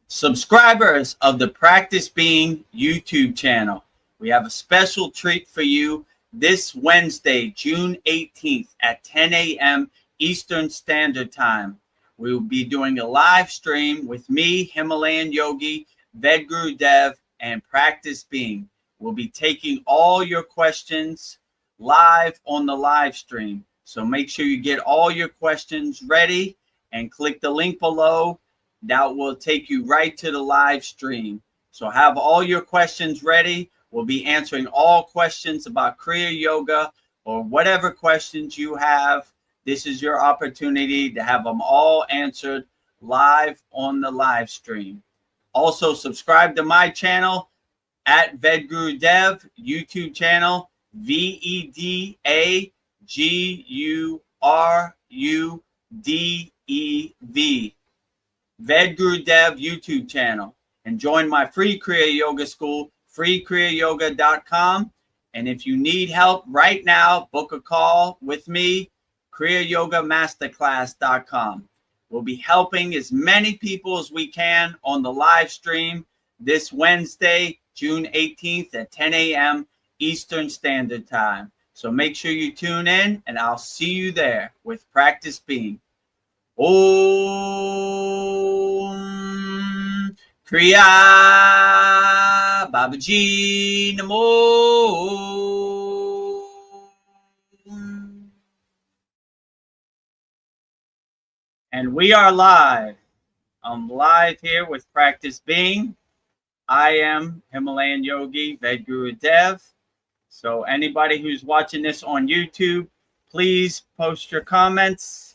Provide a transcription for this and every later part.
Subscribers of the Practice Being YouTube channel, we have a special treat for you this Wednesday, June 18th at 10 a.m. Eastern Standard Time. We will be doing a live stream with me, Himalayan Yogi, Vedagurudev, and Practice Being. We'll be taking all your questions live on the live stream. So make sure you get all your questions ready and click the link below. That will take you right to the live stream. So have all your questions ready. We'll be answering all questions about Kriya Yoga or whatever questions you have. This is your opportunity to have them all answered live on the live stream. Also, subscribe to my channel at Vedagurudev YouTube channel, Vedagurudev, Vedagurudev YouTube channel, and join my free Kriya Yoga school, freekriyayogamasterclass.com. And if you need help right now, book a call with me, kriyayogamasterclass.com. We'll be helping as many people as we can on the live stream this Wednesday, June 18th at 10 a.m. Eastern Standard Time. So make sure you tune in, and I'll see you there with Practice Being. Om Kriya Babaji Namo. And we are live. I'm live here with Practice Being. I am Himalayan Yogi Vedagurudev. So anybody who's watching this on YouTube, please post your comments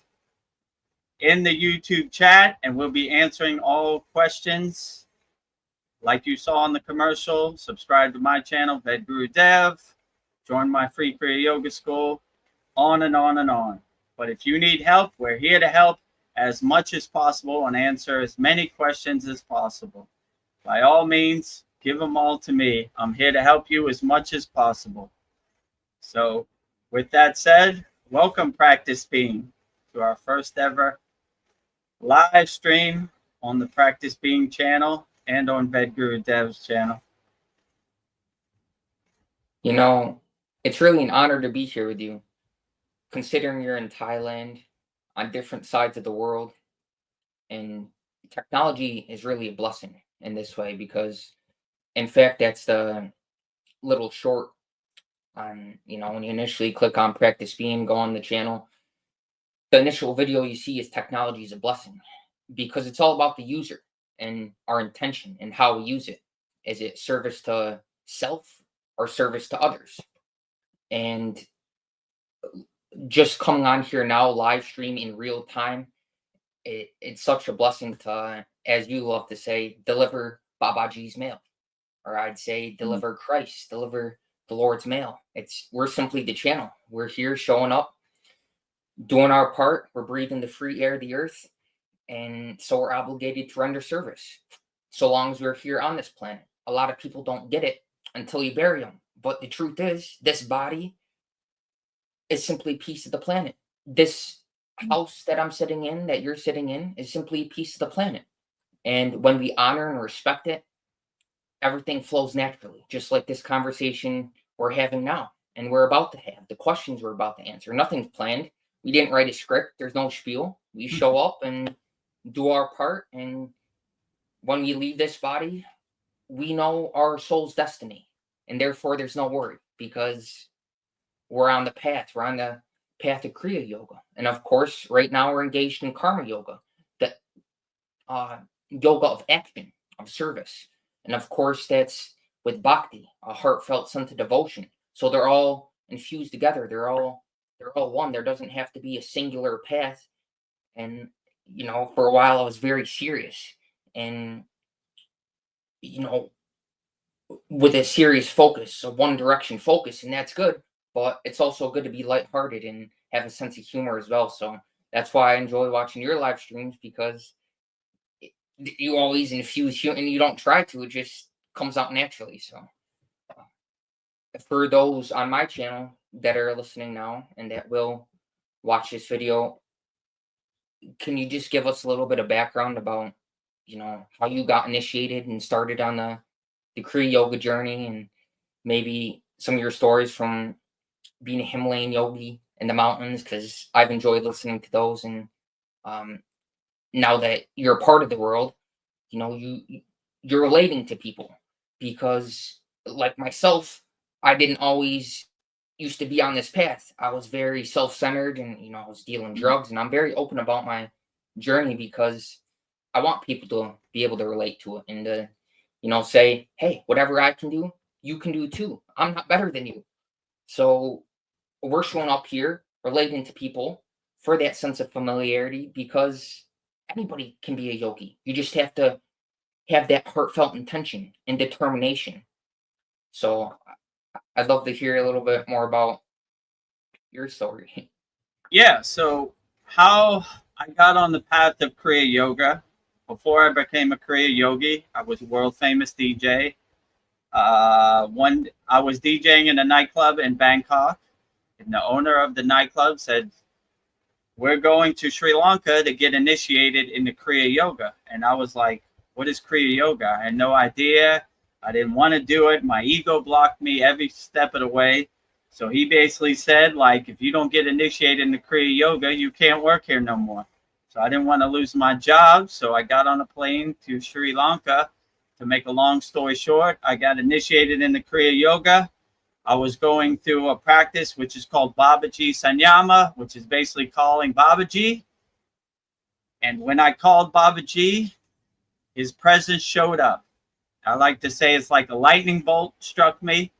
in the YouTube chat, and we'll be answering all questions. Like you saw in the commercial, subscribe to my channel, Vedagurudev. Join my free Kriya Yoga school, on and on and on. But if you need help, we're here to help as much as possible and answer as many questions as possible. By all means, give them all to me. I'm here to help you as much as possible. So with that said, welcome Practice Being to our first ever live stream on the Practice Being channel and on Vedagurudev's channel. You know, it's really an honor to be here with you, considering you're in Thailand, on different sides of the world, and technology is really a blessing in this way because, in fact, that's the little short on, when you initially click on Practice Being, go on the channel, the initial video you see is technology is a blessing because it's all about the user and our intention and how we use it. Is it service to self or service to others? And just coming on here now, live stream in real time, it's such a blessing to, as you love to say, deliver Babaji's mail, or I'd say deliver Christ, deliver the Lord's mail. We're simply the channel. We're here showing up, doing our part. We're breathing the free air of the earth, and so we're obligated to render service so long as we're here on this planet. A lot of people don't get it until you bury them, but the truth is, this body is simply a piece of the planet. This house that I'm sitting in, that you're sitting in, is simply a piece of the planet. And when we honor and respect it, everything flows naturally, just like this conversation we're having now and we're about to have, the questions we're about to answer. Nothing's planned. We didn't write a script. There's no spiel. We show up and do our part. And when we leave this body, we know our soul's destiny. And therefore, there's no worry because we're on the path. We're on the path of Kriya Yoga. And of course, right now we're engaged in Karma Yoga, the yoga of action, of service. And of course, that's with Bhakti, a heartfelt sense of devotion. So they're all infused together. They're all one. There doesn't have to be a singular path. And, for a while I was very serious and, with a serious focus, a one direction focus, and that's good. But it's also good to be lighthearted and have a sense of humor as well. So that's why I enjoy watching your live streams, because you always infuse humor, and you don't try to, it just comes out naturally. So for those on my channel that are listening now and that will watch this video, can you just give us a little bit of background about how you got initiated and started on the Kriya yoga journey, and maybe some of your stories from being a Himalayan yogi in the mountains, because I've enjoyed listening to those. And now that you're a part of the world, you're relating to people, because like myself, I didn't always used to be on this path. I was very self-centered, and I was dealing drugs, and I'm very open about my journey because I want people to be able to relate to it, and to say, hey, whatever I can do, you can do too. I'm not better than you. So we're showing up here relating to people for that sense of familiarity, because anybody can be a yogi. You just have to have that heartfelt intention and determination. So I'd love to hear a little bit more about your story. Yeah, so how I got on the path of Kriya Yoga. Before I became a Kriya Yogi, I was a world famous DJ. I was DJing in a nightclub in Bangkok, and the owner of the nightclub said, "We're going to Sri Lanka to get initiated into Kriya Yoga." And I was like, "What is Kriya Yoga?" I had no idea. I didn't want to do it. My ego blocked me every step of the way. So he basically said, like, if you don't get initiated into Kriya Yoga, you can't work here no more. So I didn't want to lose my job. So I got on a plane to Sri Lanka. To make a long story short, I got initiated into Kriya Yoga. I was going through a practice which is called Babaji Sanyama, which is basically calling Babaji. And when I called Babaji, his presence showed up. I like to say it's like a lightning bolt struck me.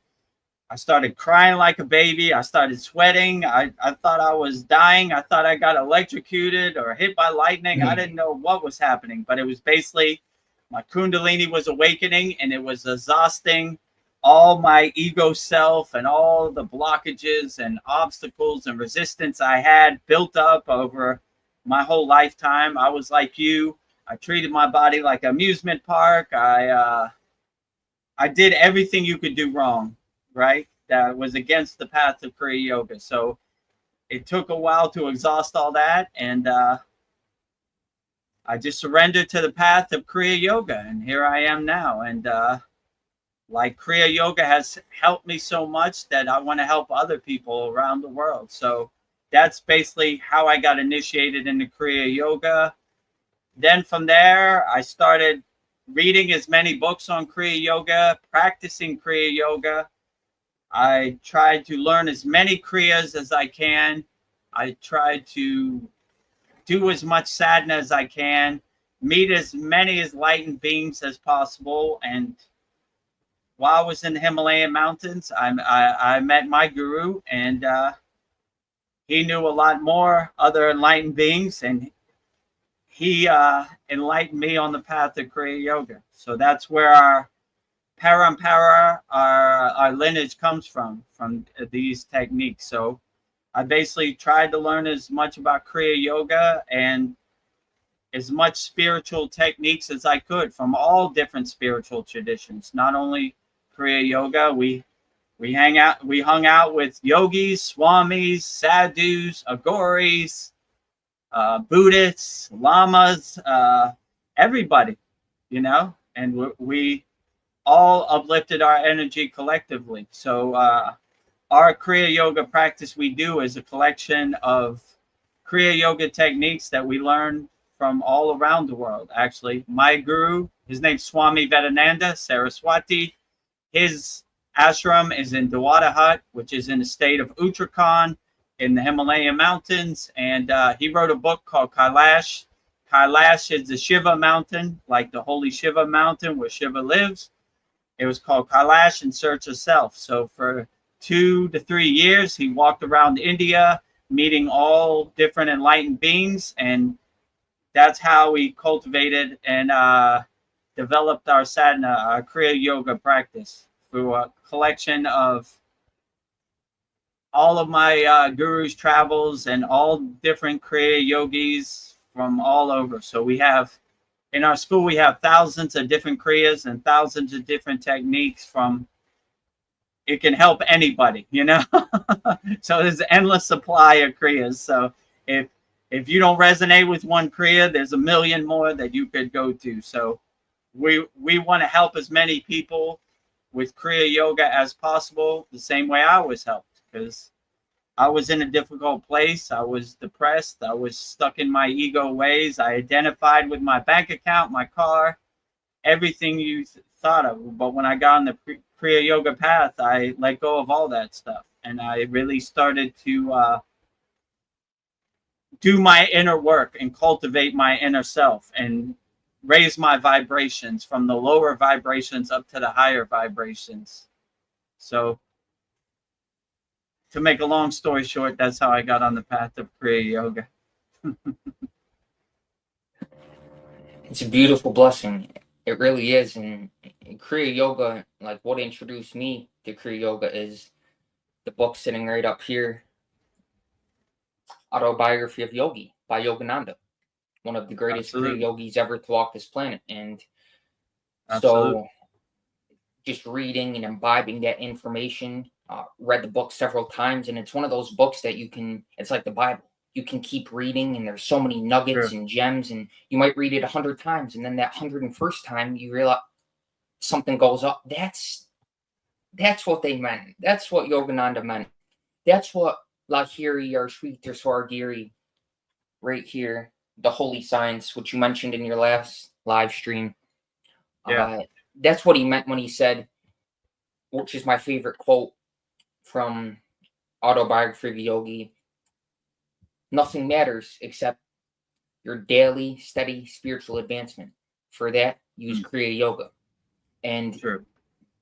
I started crying like a baby. I started sweating. I thought I was dying. I thought I got electrocuted or hit by lightning. I didn't know what was happening, but it was basically my Kundalini was awakening, and it was exhausting all my ego self and all the blockages and obstacles and resistance I had built up over my whole lifetime. I was like you. I treated my body like an amusement park. I did everything you could do wrong, right? That was against the path of Kriya Yoga. So it took a while to exhaust all that, and I just surrendered to the path of Kriya Yoga, and here I am now. And like Kriya Yoga has helped me so much that I want to help other people around the world. So that's basically how I got initiated into Kriya Yoga. Then from there, I started reading as many books on Kriya Yoga, practicing Kriya Yoga. I tried to learn as many Kriyas as I can. I tried to do as much sadhana as I can, meet as many enlightened beings as possible. And while I was in the Himalayan mountains, I met my guru, and he knew a lot more other enlightened beings, and he enlightened me on the path of Kriya Yoga. So that's where our parampara, our lineage comes from these techniques. So I basically tried to learn as much about Kriya Yoga and as much spiritual techniques as I could from all different spiritual traditions. Not only Kriya Yoga, we hung out with yogis, swamis, sadhus, agoris, Buddhists, lamas, everybody, and we all uplifted our energy collectively. So our Kriya Yoga practice we do is a collection of Kriya Yoga techniques that we learn from all around the world. Actually, my guru, his name's Swami Vedananda Saraswati. His ashram is in Dawada Hut, which is in the state of Uttarakhand in the Himalayan mountains. And he wrote a book called Kailash. Kailash is the Shiva mountain, like the holy Shiva mountain where Shiva lives. It was called Kailash in Search of Self. So for 2 to 3 years, he walked around India, meeting all different enlightened beings. And that's how we cultivated and developed our sadhana, our Kriya Yoga practice, through a collection of all of my guru's travels and all different Kriya Yogis from all over. So we have, in our school, we have thousands of different Kriyas and thousands of different techniques from, it can help anybody, So there's an endless supply of Kriyas. So if if you don't resonate with one Kriya, there's a million more that you could go to. So we want to help as many people with Kriya yoga as possible, the same way I was helped, because I was in a difficult place. I was depressed. I was stuck in my ego ways. I identified with my bank account, my car, everything you thought of. But when I got on the Kriya yoga path, I let go of all that stuff. And I really started to do my inner work and cultivate my inner self and raise my vibrations from the lower vibrations up to the higher vibrations. So to make a long story short, that's how I got on the path of Kriya yoga. It's a beautiful blessing. It really is. And Kriya yoga, like what introduced me to Kriya yoga is the book sitting right up here, Autobiography of Yogi by Yogananda, one of the greatest Kriya yogis ever to walk this planet. And so just reading and imbibing that information, read the book several times, and it's one of those books that you can, it's like the Bible. You can keep reading, and there's so many nuggets and gems, and you might read it 100 times, and then that 101st time you realize something goes up. That's what they meant. That's what Yogananda meant. That's what Lahiri or Sweeter Swargiri right here, the holy science, which you mentioned in your last live stream. That's what he meant when he said, which is my favorite quote from Autobiography of Yogi, nothing matters except your daily, steady spiritual advancement. For that, use Kriya yoga. And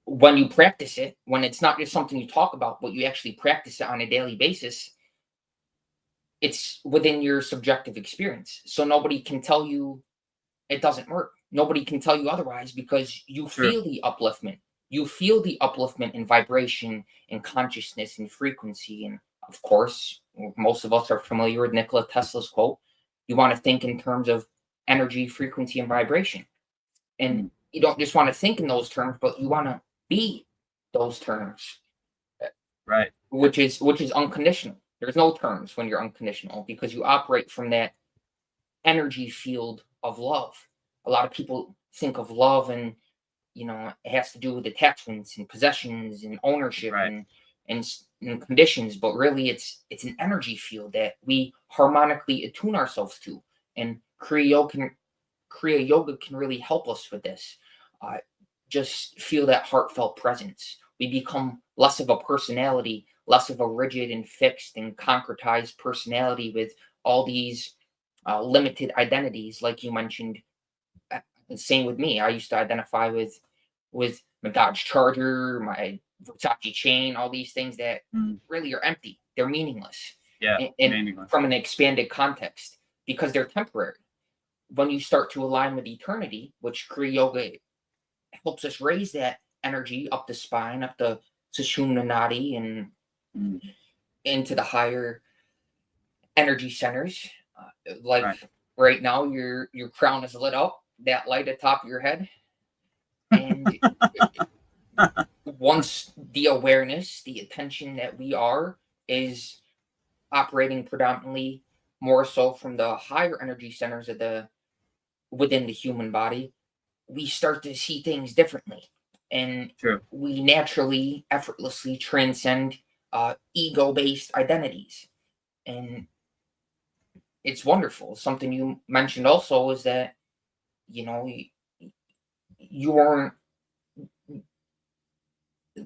when you practice it, when it's not just something you talk about, but you actually practice it on a daily basis, it's within your subjective experience. So nobody can tell you it doesn't work. Nobody can tell you otherwise, because you feel the upliftment. You feel the upliftment in vibration and consciousness and frequency. And of course, most of us are familiar with Nikola Tesla's quote, you want to think in terms of energy, frequency, and vibration. And you don't just want to think in those terms, but you want to be those terms. Right. Which is unconditional. There's no terms when you're unconditional, because you operate from that energy field of love. A lot of people think of love and, you know, it has to do with attachments and possessions and ownership and conditions, but really it's an energy field that we harmonically attune ourselves to. And Kriya yoga can really help us with this. Just feel that heartfelt presence. We become less of a personality, less of a rigid and fixed and concretized personality with all these limited identities, like you mentioned. Same with me. I used to identify with my Dodge Charger, my Versace chain, all these things that really are empty. They're meaningless. And meaningless. From an expanded context, because they're temporary. When you start to align with eternity, which Kriya yoga helps us raise that energy up the spine, up the Sushumna Nadi, and into the higher energy centers. Right now, your crown is lit up, that light atop your head. And once the awareness, the attention that we are is operating predominantly more so from the higher energy centers of within the human body, we start to see things differently. And we naturally, effortlessly transcend ego-based identities. And it's wonderful. Something you mentioned also is that, you know, you weren't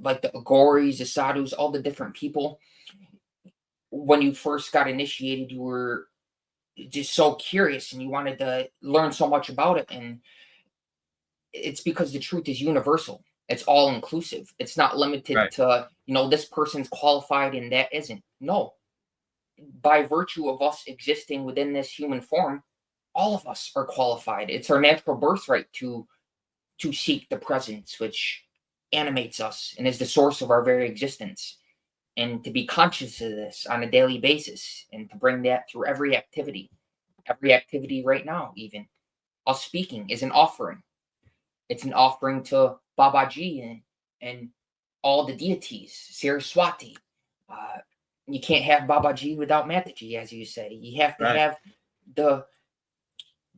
like the Agoris, the Sadhus, all the different people. When you first got initiated, you were just so curious and you wanted to learn so much about it. And it's because the truth is universal. It's all inclusive. It's not limited to, you know, this person's qualified and that isn't. No. By virtue of us existing within this human form, all of us are qualified. It's our natural birthright to seek the presence which animates us and is the source of our very existence, and to be conscious of this on a daily basis, and to bring that through every activity right now. Even us speaking is an offering. It's an offering to Babaji and all the deities, Saraswati, you can't have Babaji without Mataji, as you say. You have to Right. have the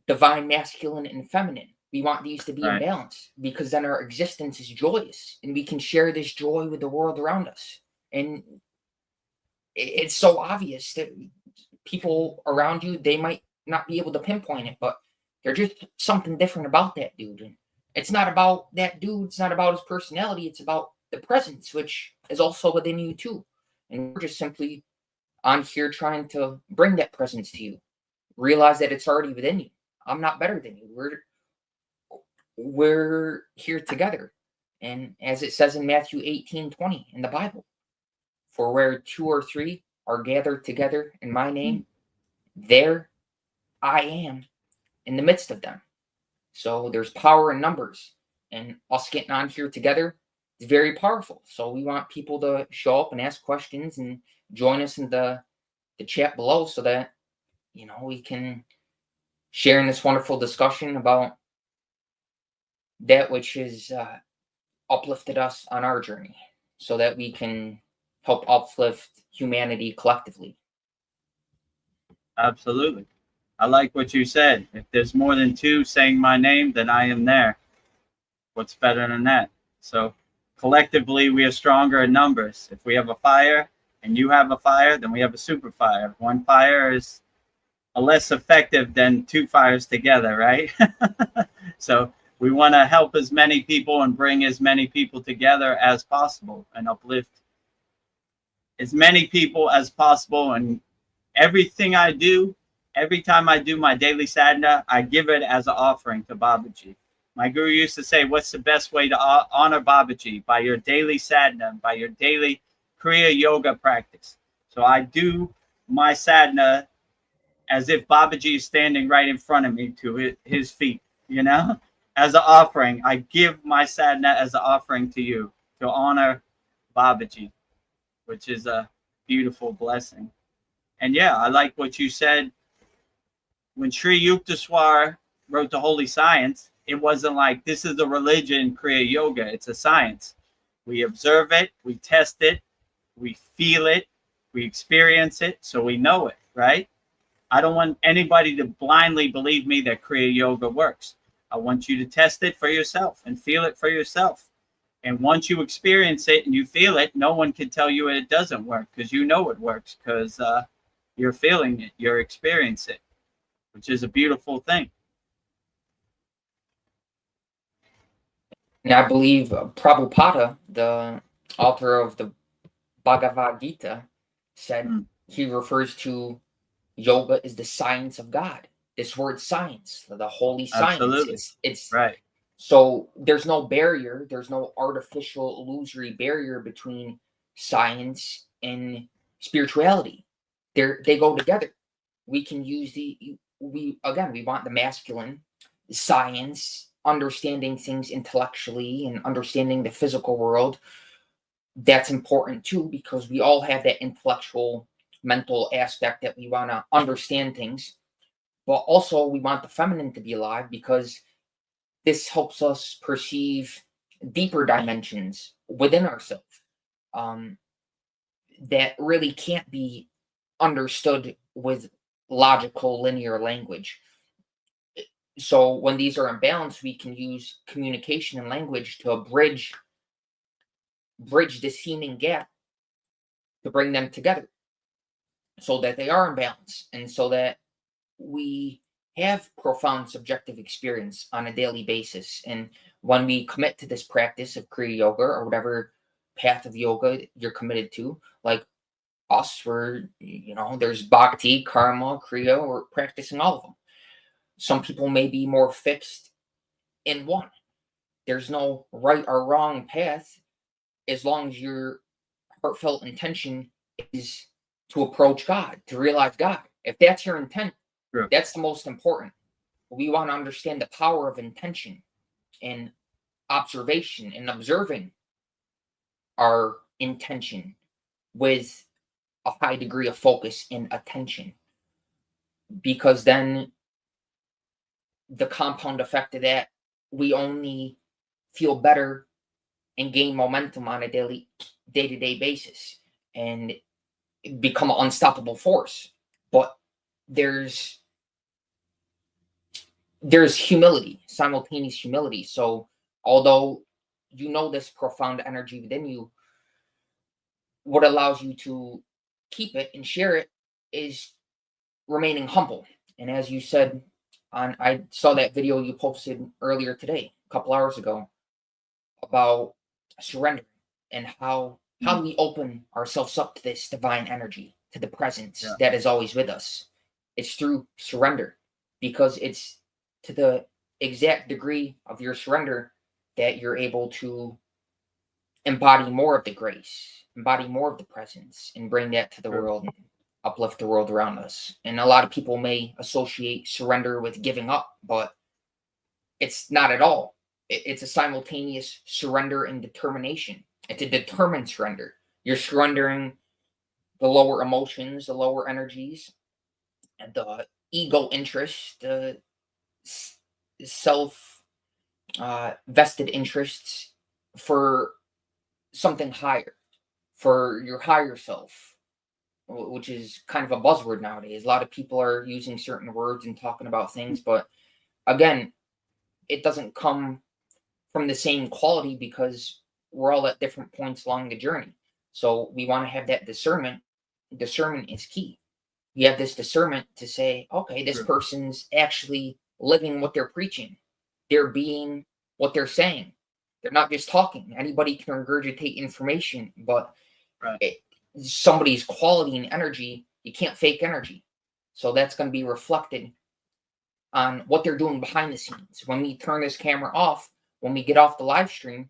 divine masculine and feminine. We want these to be in Right. balance, because then our existence is joyous and we can share this joy with the world around us. And it's so obvious that people around you, they might not be able to pinpoint it, but there's just something different about that dude. And it's not about that dude, it's not about his personality, it's about the presence, which is also within you too. And we're just simply on here trying to bring that presence to you. Realize that it's already within you. I'm not better than you. We're here together. And as it says in Matthew 18:20 in the Bible, for where 2 or 3 are gathered together in my name, there I am in the midst of them. So there's power in numbers, and us getting on here together is very powerful. So we want people to show up and ask questions and join us in the chat below, so that we can share in this wonderful discussion about that which is uplifted us on our journey, so that we can help uplift humanity collectively. Absolutely. I like what you said. If there's more than 2 saying my name, then I am there. What's better than that? So collectively, we are stronger in numbers. If we have a fire and you have a fire, then we have a super fire. One fire is less effective than 2 fires together, right? So we want to help as many people and bring as many people together as possible and uplift as many people as possible. And everything I do, every time I do my daily sadhana, I give it as an offering to Babaji. My guru used to say, what's the best way to honor Babaji? By your daily sadhana, by your daily Kriya yoga practice. So I do my sadhana as if Babaji is standing right in front of me to his feet, as an offering. I give my sadhana as an offering to you to honor Babaji, which is a beautiful blessing. And yeah, I like what you said. When Sri Yukteswar wrote the Holy Science, it wasn't like, this is the religion, Kriya Yoga. It's a science. We observe it, we test it, we feel it, we experience it, so we know it, right? I don't want anybody to blindly believe me that Kriya Yoga works. I want you to test it for yourself and feel it for yourself. And once you experience it and you feel it, no one can tell you it doesn't work, because you know it works, because you're feeling it, you're experiencing it, which is a beautiful thing. And I believe Prabhupada, the author of the Bhagavad Gita, said he refers to yoga as the science of God. This word science, the holy science. Absolutely. It's right. So there's no barrier, there's no artificial, illusory barrier between science and spirituality. They go together. We can use we want the masculine, science, understanding things intellectually and understanding the physical world. That's important too, because we all have that intellectual, mental aspect that we want to understand things. But also we want the feminine to be alive, because this helps us perceive deeper dimensions within ourselves that really can't be understood with logical, linear language. So when these are imbalanced, we can use communication and language to bridge the seeming gap, to bring them together so that they are in balance, and so that we have profound subjective experience on a daily basis. And when we commit to this practice of Kriya Yoga, or whatever path of yoga you're committed to, like us, there's Bhakti, Karma, Kriya, we're practicing all of them. Some people may be more fixed in one. There's no right or wrong path, as long as your heartfelt intention is to approach God, to realize God. If that's your intent, True. That's the most important. We want to understand the power of intention and observation, and observing our intention with a high degree of focus and attention, because then the compound effect of that, we only feel better and gain momentum on a day-to-day basis. And become an unstoppable force. But there's humility, simultaneous humility. So although you know this profound energy within you, what allows you to keep it and share it is remaining humble. And as you said, I saw that video you posted earlier today, a couple hours ago, about surrender and how do we open ourselves up to this divine energy, to the presence that is always with us. It's through surrender, because it's to the exact degree of your surrender that you're able to embody more of the grace, embody more of the presence, and bring that to the world and uplift the world around us. And a lot of people may associate surrender with giving up, but it's not at all. It's a simultaneous surrender and determination. It's a determined surrender. You're surrendering the lower emotions, the lower energies, and the ego interest, the self vested interests for something higher, for your higher self, which is kind of a buzzword nowadays. A lot of people are using certain words and talking about things, but again, it doesn't come from the same quality, because we're all at different points along the journey. So we want to have that discernment. Discernment is key. You have this discernment to say, okay, this person's actually living what they're preaching. They're being what they're saying. They're not just talking. Anybody can regurgitate information, but somebody's quality and energy, you can't fake energy. So that's going to be reflected on what they're doing behind the scenes. When we turn this camera off, when we get off the live stream,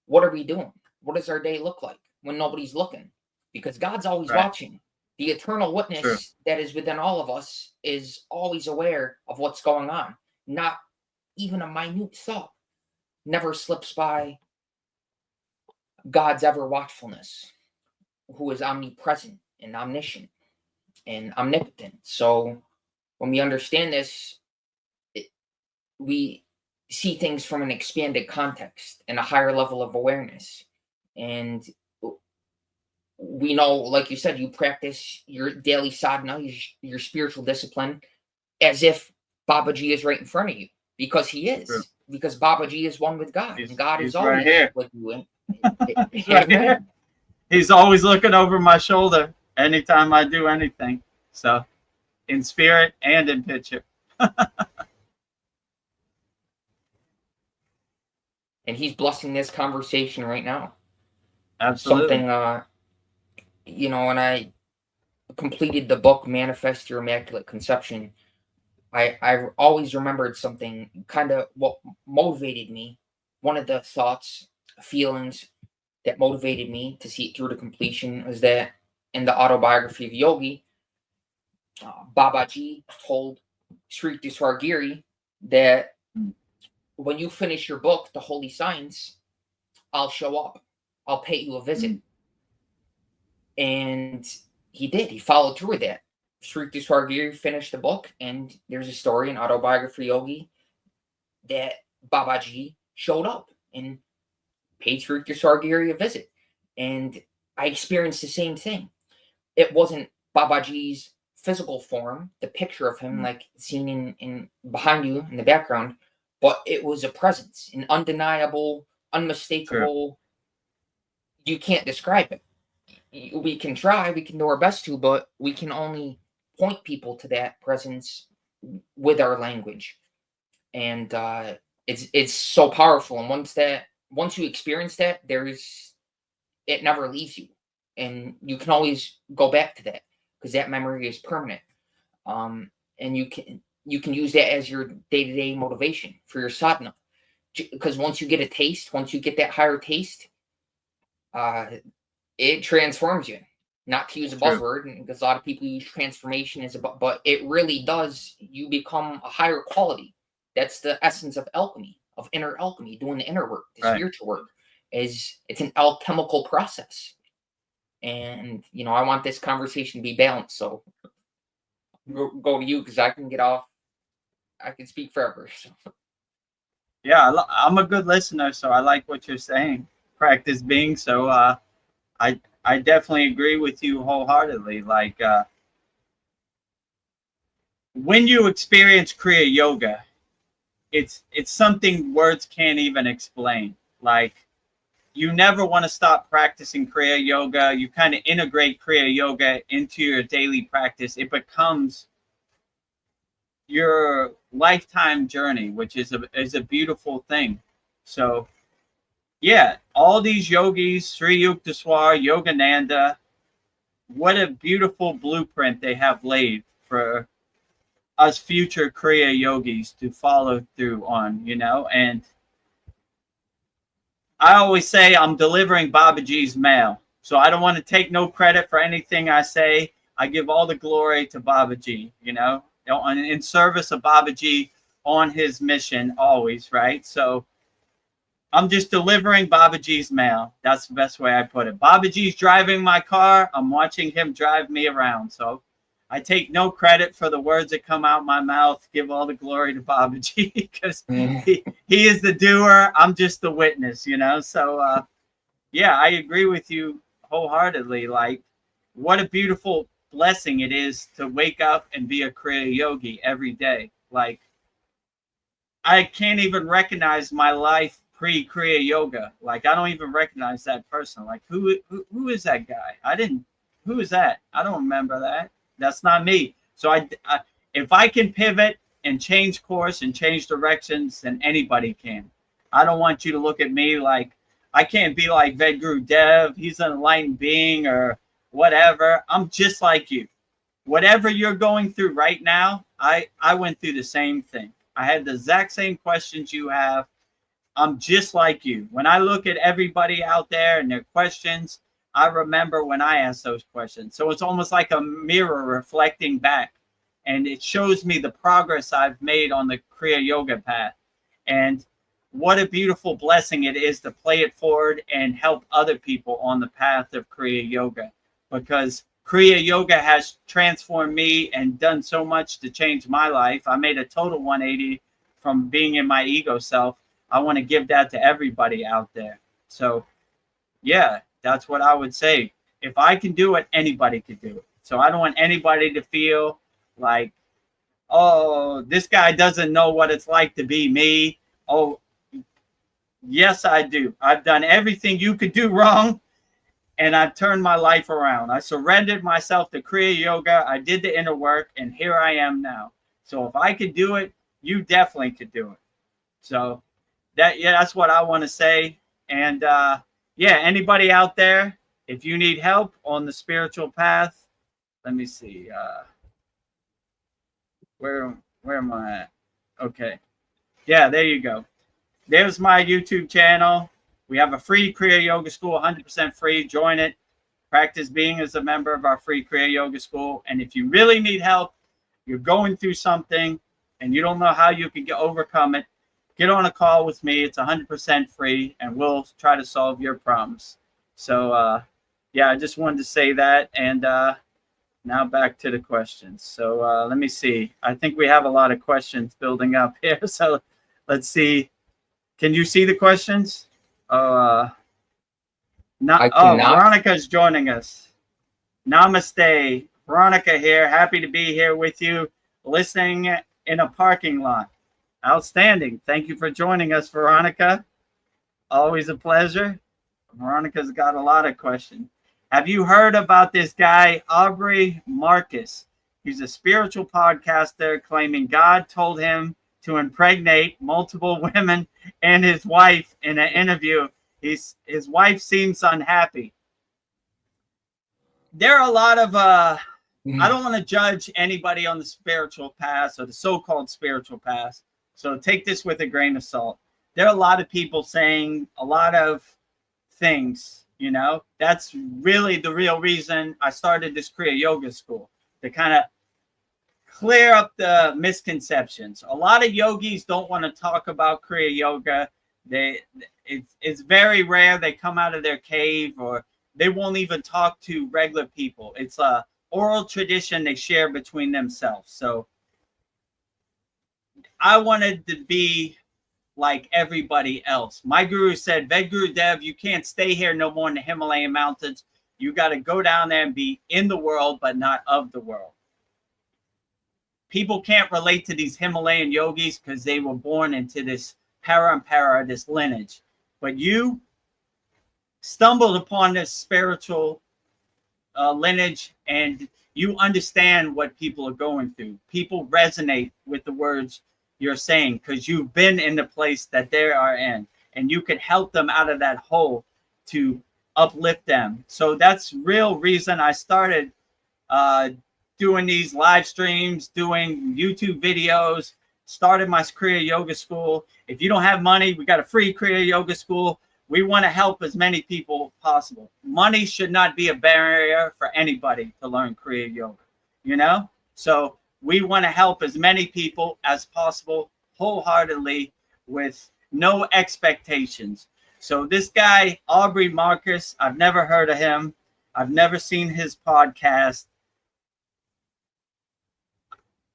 what are we doing? What does our day look like when nobody's looking? Because God's always watching. The eternal witness that is within all of us is always aware of what's going on. Not even a minute thought never slips by God's ever watchfulness, who is omnipresent and omniscient and omnipotent. So when we understand this, we see things from an expanded context and a higher level of awareness. And we know, like you said, you practice your daily sadhana, your spiritual discipline, as if Babaji is right in front of you, because he is. Because Babaji is one with God, and God is always here with you. He's always looking over my shoulder anytime I do anything. So, in spirit and in picture. And he's blessing this conversation right now. Absolutely. Something, when I completed the book Manifest Your Immaculate Conception, I always remembered something, kind of what motivated me. One of the thoughts, feelings that motivated me to see it through to completion was that in the autobiography of Yogi, Babaji told Sri Duswargiri that when you finish your book, The Holy Science, I'll show up. I'll pay you a visit. And he did. He followed through with that. Sri Duswargiri finished the book, and there's a story in Autobiography Yogi that Babaji showed up and paid Sri Duswargiri a visit. And I experienced the same thing. It wasn't Babaji's physical form, the picture of him like seen in behind you in the background, but it was a presence, an undeniable, unmistakable. You can't describe it. We can try, we can do our best to, but we can only point people to that presence with our language. And it's so powerful. And once you experience that, it never leaves you, and you can always go back to that, because that memory is permanent. And you can use that as your day-to-day motivation for your sadhana, because once you get a taste, once you get that higher taste, it transforms you. Not to use a buzzword, because a lot of people use transformation as but it really does. You become a higher quality. That's the essence of alchemy, of inner alchemy, doing the inner work, the spiritual work. It's an alchemical process. And I want this conversation to be balanced, so go to you, because I can get off. I can speak forever. So. Yeah, I'm a good listener, so I like what you're saying. Practice being. So I I definitely agree with you wholeheartedly. Like when you experience Kriya Yoga, it's something words can't even explain. Like you never want to stop practicing Kriya Yoga. You kind of integrate Kriya Yoga into your daily practice. It becomes your lifetime journey, which is a beautiful thing. So yeah, all these yogis, Sri Yukteswar, Yogananda, what a beautiful blueprint they have laid for us future Kriya yogis to follow through on, you know. And I always say I'm delivering Babaji's mail. So I don't want to take no credit for anything I say. I give all the glory to Babaji, you know, in service of Babaji on his mission always, right? So I'm just delivering Babaji's mail. That's the best way I put it. Babaji's driving my car. I'm watching him drive me around. So I take no credit for the words that come out my mouth. Give all the glory to Babaji because he is the doer. I'm just the witness, you know. So yeah, I agree with you wholeheartedly. Like, what a beautiful blessing it is to wake up and be a Kriya yogi every day. Like, I can't even recognize my life pre-Kriya yoga. Like, I don't even recognize that person. Like, who is that guy? Who is that? I don't remember that. That's not me. So I if I can pivot and change course and change directions, then anybody can. I don't want you to look at me like I can't be like Vedagurudev. He's an enlightened being or whatever. I'm just like you. Whatever you're going through right now, I went through the same thing. I had the exact same questions you have. I'm just like you. When I look at everybody out there and their questions, I remember when I asked those questions. So it's almost like a mirror reflecting back. And it shows me the progress I've made on the Kriya Yoga path. And what a beautiful blessing it is to play it forward and help other people on the path of Kriya Yoga. Because Kriya Yoga has transformed me and done so much to change my life. I made a total 180 from being in my ego self. I want to give that to everybody out there. So yeah, that's what I would say. If I can do it, anybody could do it. So I don't want anybody to feel like, oh, this guy doesn't know what it's like to be me. Oh, yes, I do. I've done everything you could do wrong, and I've turned my life around. I surrendered myself to Kriya Yoga. I did the inner work, and here I am now. So if I could do it, you definitely could do it. So that's what I want to say. And yeah, anybody out there, if you need help on the spiritual path, let me see. Where am I at? Okay. Yeah, there you go. There's my YouTube channel. We have a free Kriya Yoga School, 100% free. Join it. Practice being as a member of our free Kriya Yoga School. And if you really need help, you're going through something and you don't know how you can overcome it, get on a call with me. It's 100% free, and we'll try to solve your problems. So, yeah, I just wanted to say that. And now back to the questions. So let me see. I think we have a lot of questions building up here. So let's see. Can you see the questions? Veronica's joining us. Namaste. Veronica here. Happy to be here with you, listening in a parking lot. Outstanding. Thank you for joining us, Veronica. Always a pleasure. Veronica's got a lot of questions. Have you heard about this guy, Aubrey Marcus? He's a spiritual podcaster claiming God told him to impregnate multiple women and his wife in an interview. His wife seems unhappy. There are a lot of I don't want to judge anybody on the spiritual path or the so-called spiritual path. So take this with a grain of salt. There are a lot of people saying a lot of things, you know. That's really the real reason I started this Kriya Yoga School, to kind of clear up the misconceptions. A lot of yogis don't want to talk about Kriya Yoga. It's very rare they come out of their cave, or they won't even talk to regular people. It's a oral tradition they share between themselves. So I wanted to be like everybody else. My guru said, Vedagurudev, you can't stay here no more in the Himalayan mountains. You got to go down there and be in the world, but not of the world. People can't relate to these Himalayan yogis because they were born into this parampara, this lineage. But you stumbled upon this spiritual lineage, and you understand what people are going through. People resonate with the words you're saying because you've been in the place that they are in, and you can help them out of that hole to uplift them. So that's real reason I started doing these live streams, doing YouTube videos, started my Kriya Yoga School. If you don't have money, we got a free Kriya Yoga School. We want to help as many people possible. Money should not be a barrier for anybody to learn Kriya Yoga, you know? So we want to help as many people as possible wholeheartedly with no expectations. So this guy, Aubrey Marcus, I've never heard of him. I've never seen his podcast.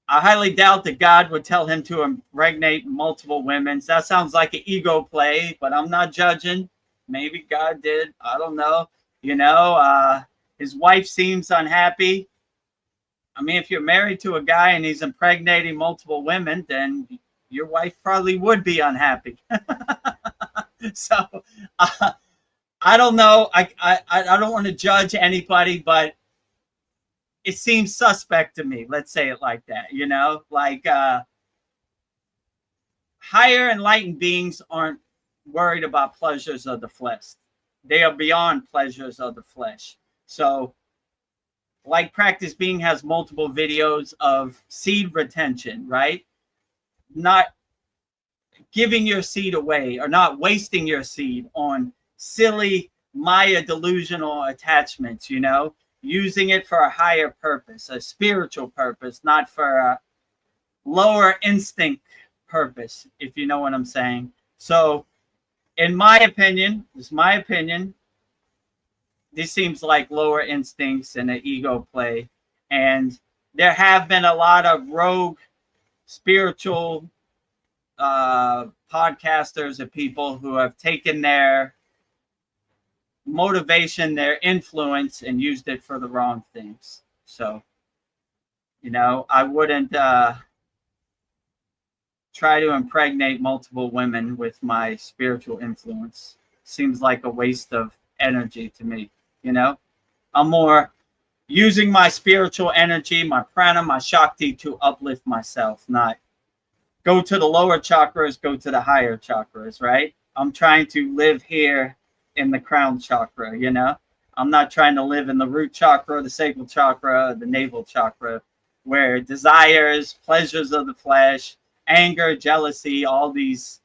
I highly doubt that God would tell him to impregnate multiple women. That sounds like an ego play, but I'm not judging. Maybe God did. I don't know. You know, his wife seems unhappy. I mean, if you're married to a guy and he's impregnating multiple women, then your wife probably would be unhappy. So I don't know. I don't want to judge anybody, but it seems suspect to me. Let's say it like that, you know, like higher enlightened beings aren't worried about pleasures of the flesh. They are beyond pleasures of the flesh. So like Practice Being has multiple videos of seed retention, right? Not giving your seed away or not wasting your seed on silly Maya delusional attachments, you know, using it for a higher purpose, a spiritual purpose, not for a lower instinct purpose, if you know what I'm saying. So in my opinion, this seems like lower instincts and an ego play. And there have been a lot of rogue spiritual podcasters and people who have taken their motivation, their influence, and used it for the wrong things. So, you know, I wouldn't try to impregnate multiple women with my spiritual influence. Seems like a waste of energy to me, you know? I'm more using my spiritual energy, my prana, my shakti to uplift myself, not go to the lower chakras, go to the higher chakras, right? I'm trying to live here in the crown chakra, you know? I'm not trying to live in the root chakra, the sacral chakra, the navel chakra, where desires, pleasures of the flesh, anger, jealousy, all these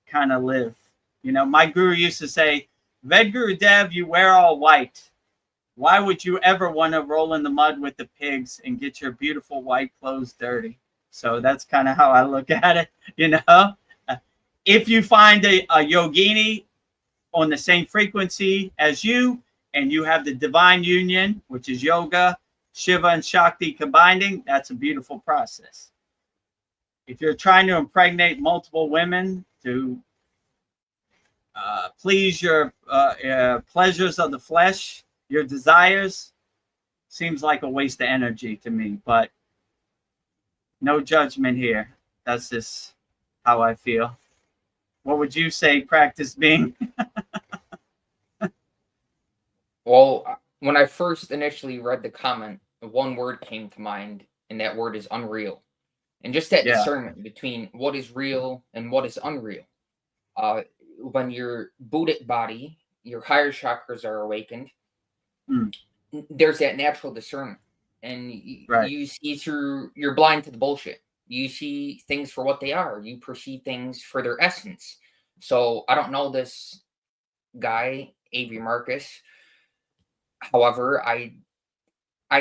kind of live. You know, my guru used to say, Vedagurudev, you wear all white. Why would you ever want to roll in the mud with the pigs and get your beautiful white clothes dirty? So that's kind of how I look at it, you know? If you find a yogini on the same frequency as you, and you have the divine union, which is yoga, Shiva and Shakti combining, that's a beautiful process. If you're trying to impregnate multiple women to please your pleasures of the flesh, your desires, seems like a waste of energy to me, but no judgment here. That's just how I feel. What would you say, Practice Being? Well, when I first initially read the comment, one word came to mind, and that word is unreal. And just that discernment between what is real and what is unreal. When your Buddhic body, your higher chakras are awakened, there's that natural discernment. And you see through, you're blind to the bullshit. You see things for what they are. You perceive things for their essence. So I don't know this guy, Avery Marcus. However, I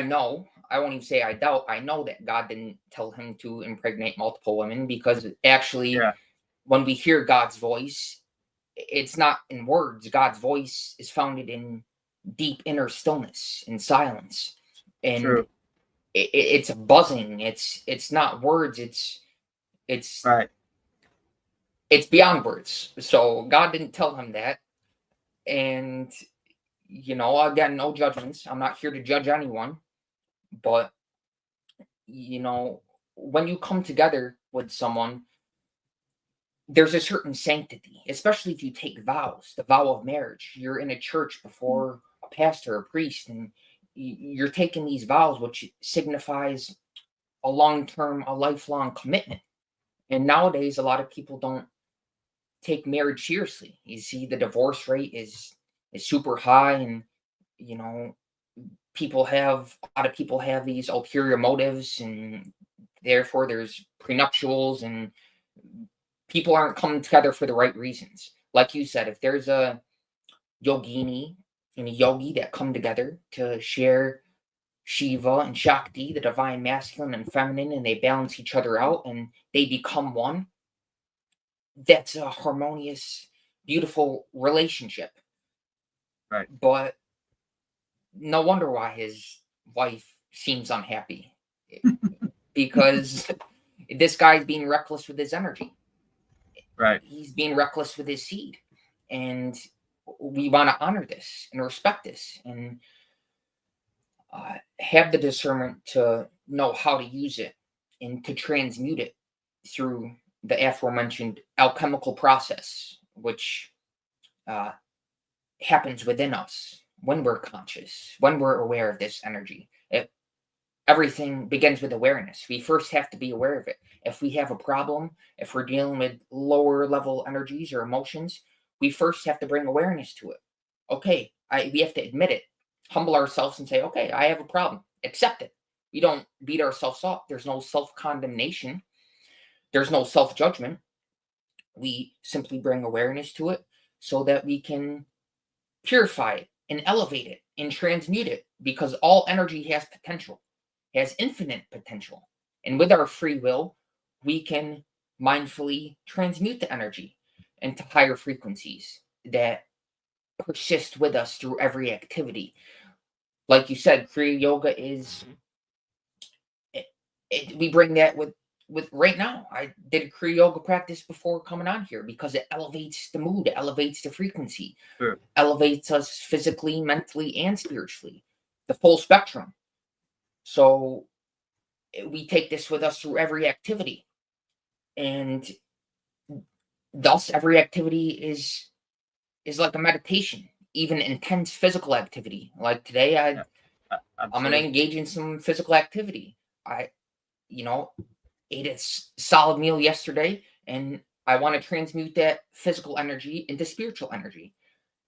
know, I won't even say I doubt, I know that God didn't tell him to impregnate multiple women, because actually when we hear God's voice, it's not in words. God's voice is founded in deep inner stillness and silence. And it's buzzing. It's not words. It's beyond words. So God didn't tell him that. And again, no judgments. I'm not here to judge anyone, but when you come together with someone, there's a certain sanctity, especially if you take vows, the vow of marriage. You're in a church before a pastor, a priest, and you're taking these vows, which signifies a long-term, a lifelong commitment. And nowadays, a lot of people don't take marriage seriously. You see, the divorce rate is super high, and you know, a lot of people have these ulterior motives, and therefore there's prenuptials, and people aren't coming together for the right reasons. Like you said, if there's a yogini and a yogi that come together to share Shiva and Shakti, the divine masculine and feminine, and they balance each other out and they become one, that's a harmonious, beautiful relationship. Right. But no wonder why his wife seems unhappy. Because this guy's being reckless with his energy. Right. He's being reckless with his seed. And we want to honor this and respect this and have the discernment to know how to use it and to transmute it through the aforementioned alchemical process, which happens within us when we're conscious, when we're aware of this energy. Everything begins with awareness. We first have to be aware of it. If we have a problem, if we're dealing with lower level energies or emotions, we first have to bring awareness to it. Okay, we have to admit it, humble ourselves and say, okay, I have a problem. Accept it. We don't beat ourselves up. There's no self-condemnation. There's no self-judgment. We simply bring awareness to it so that we can purify it and elevate it and transmute it, because all energy has potential, has infinite potential. And with our free will, we can mindfully transmute the energy into higher frequencies that persist with us through every activity. Like you said, Kriya yoga is, we bring that with right now. I did a Kriya yoga practice before coming on here because it elevates the mood, it elevates the frequency, Sure. elevates us physically, mentally, and spiritually, the full spectrum. So we take this with us through every activity, and thus every activity is like a meditation, even intense physical activity. Like today, I'm going to engage in some physical activity. I ate a solid meal yesterday, and I want to transmute that physical energy into spiritual energy.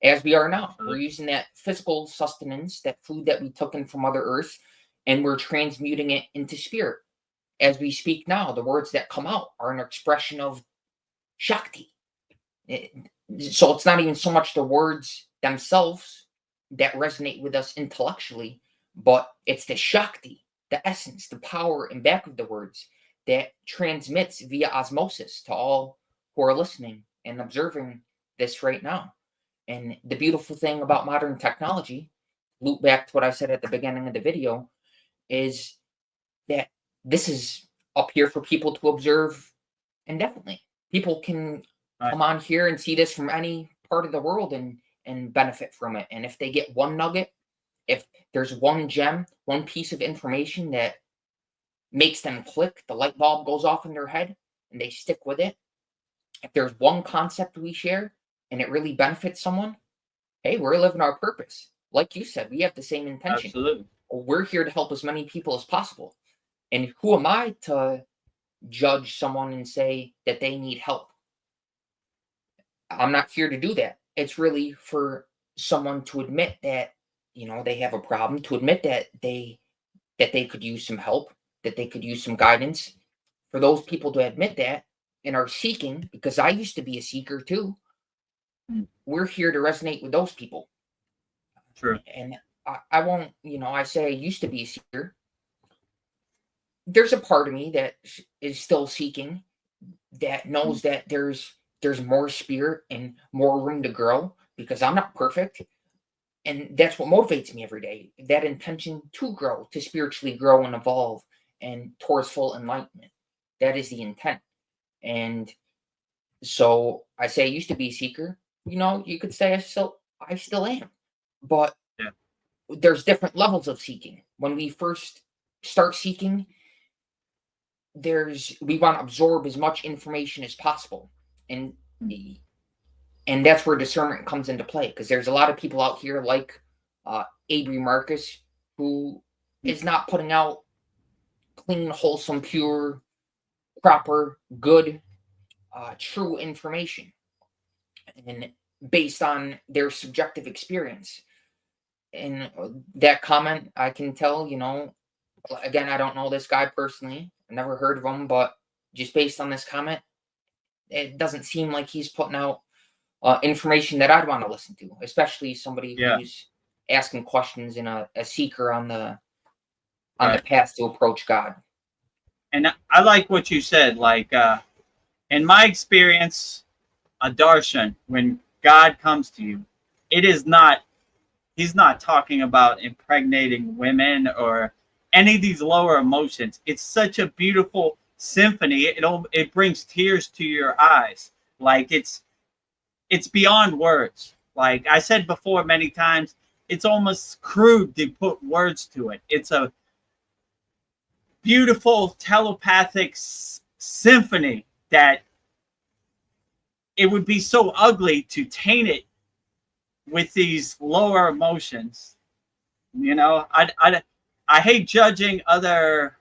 As we are now, we're using that physical sustenance, that food that we took in from Mother Earth, and we're transmuting it into spirit. As we speak now, the words that come out are an expression of Shakti. So it's not even so much the words themselves that resonate with us intellectually, but it's the Shakti, the essence, the power in back of the words that transmits via osmosis to all who are listening and observing this right now. And the beautiful thing about modern technology, loop back to what I said at the beginning of the video, is that this is up here for people to observe indefinitely. People can come on here and see this from any part of the world and benefit from it. And if they get one nugget, if there's one gem, one piece of information that makes them click, the light bulb goes off in their head and they stick with it. If there's one concept we share and it really benefits someone, hey, we're living our purpose. Like you said, we have the same intention. Absolutely. We're here to help as many people as possible. And who am I to judge someone and say that they need help? I'm not here to do that. It's really for someone to admit that, they have a problem, to admit that they could use some help, that they could use some guidance. For those people to admit that and are seeking, because I used to be a seeker too. We're here to resonate with those people. True. And I won't, I say I used to be a seeker. There's a part of me that is still seeking, that knows that there's more spirit and more room to grow, because I'm not perfect. And that's what motivates me every day, that intention to grow, to spiritually grow and evolve and towards full enlightenment. That is the intent. And so I say I used to be a seeker. You could say I still am. But Yeah. there's different levels of seeking. When we first start seeking, we want to absorb as much information as possible, and that's where discernment comes into play, because there's a lot of people out here like Avery Marcus, who is not putting out clean, wholesome, pure, proper, good, true information, and based on their subjective experience. And that comment, I can tell, again, I don't know this guy personally. I never heard of him, but just based on this comment, it doesn't seem like he's putting out information that I'd want to listen to, especially somebody Yeah. who's asking questions and a seeker on the Right. path to approach God. And I like what you said. Like, in my experience, a darshan, when God comes to you, he's not talking about impregnating women or any of these lower emotions. It's such a beautiful symphony. It brings tears to your eyes. Like, it's beyond words. Like I said before many times, it's almost crude to put words to it. It's a beautiful telepathic symphony that it would be so ugly to taint it with these lower emotions. I hate judging other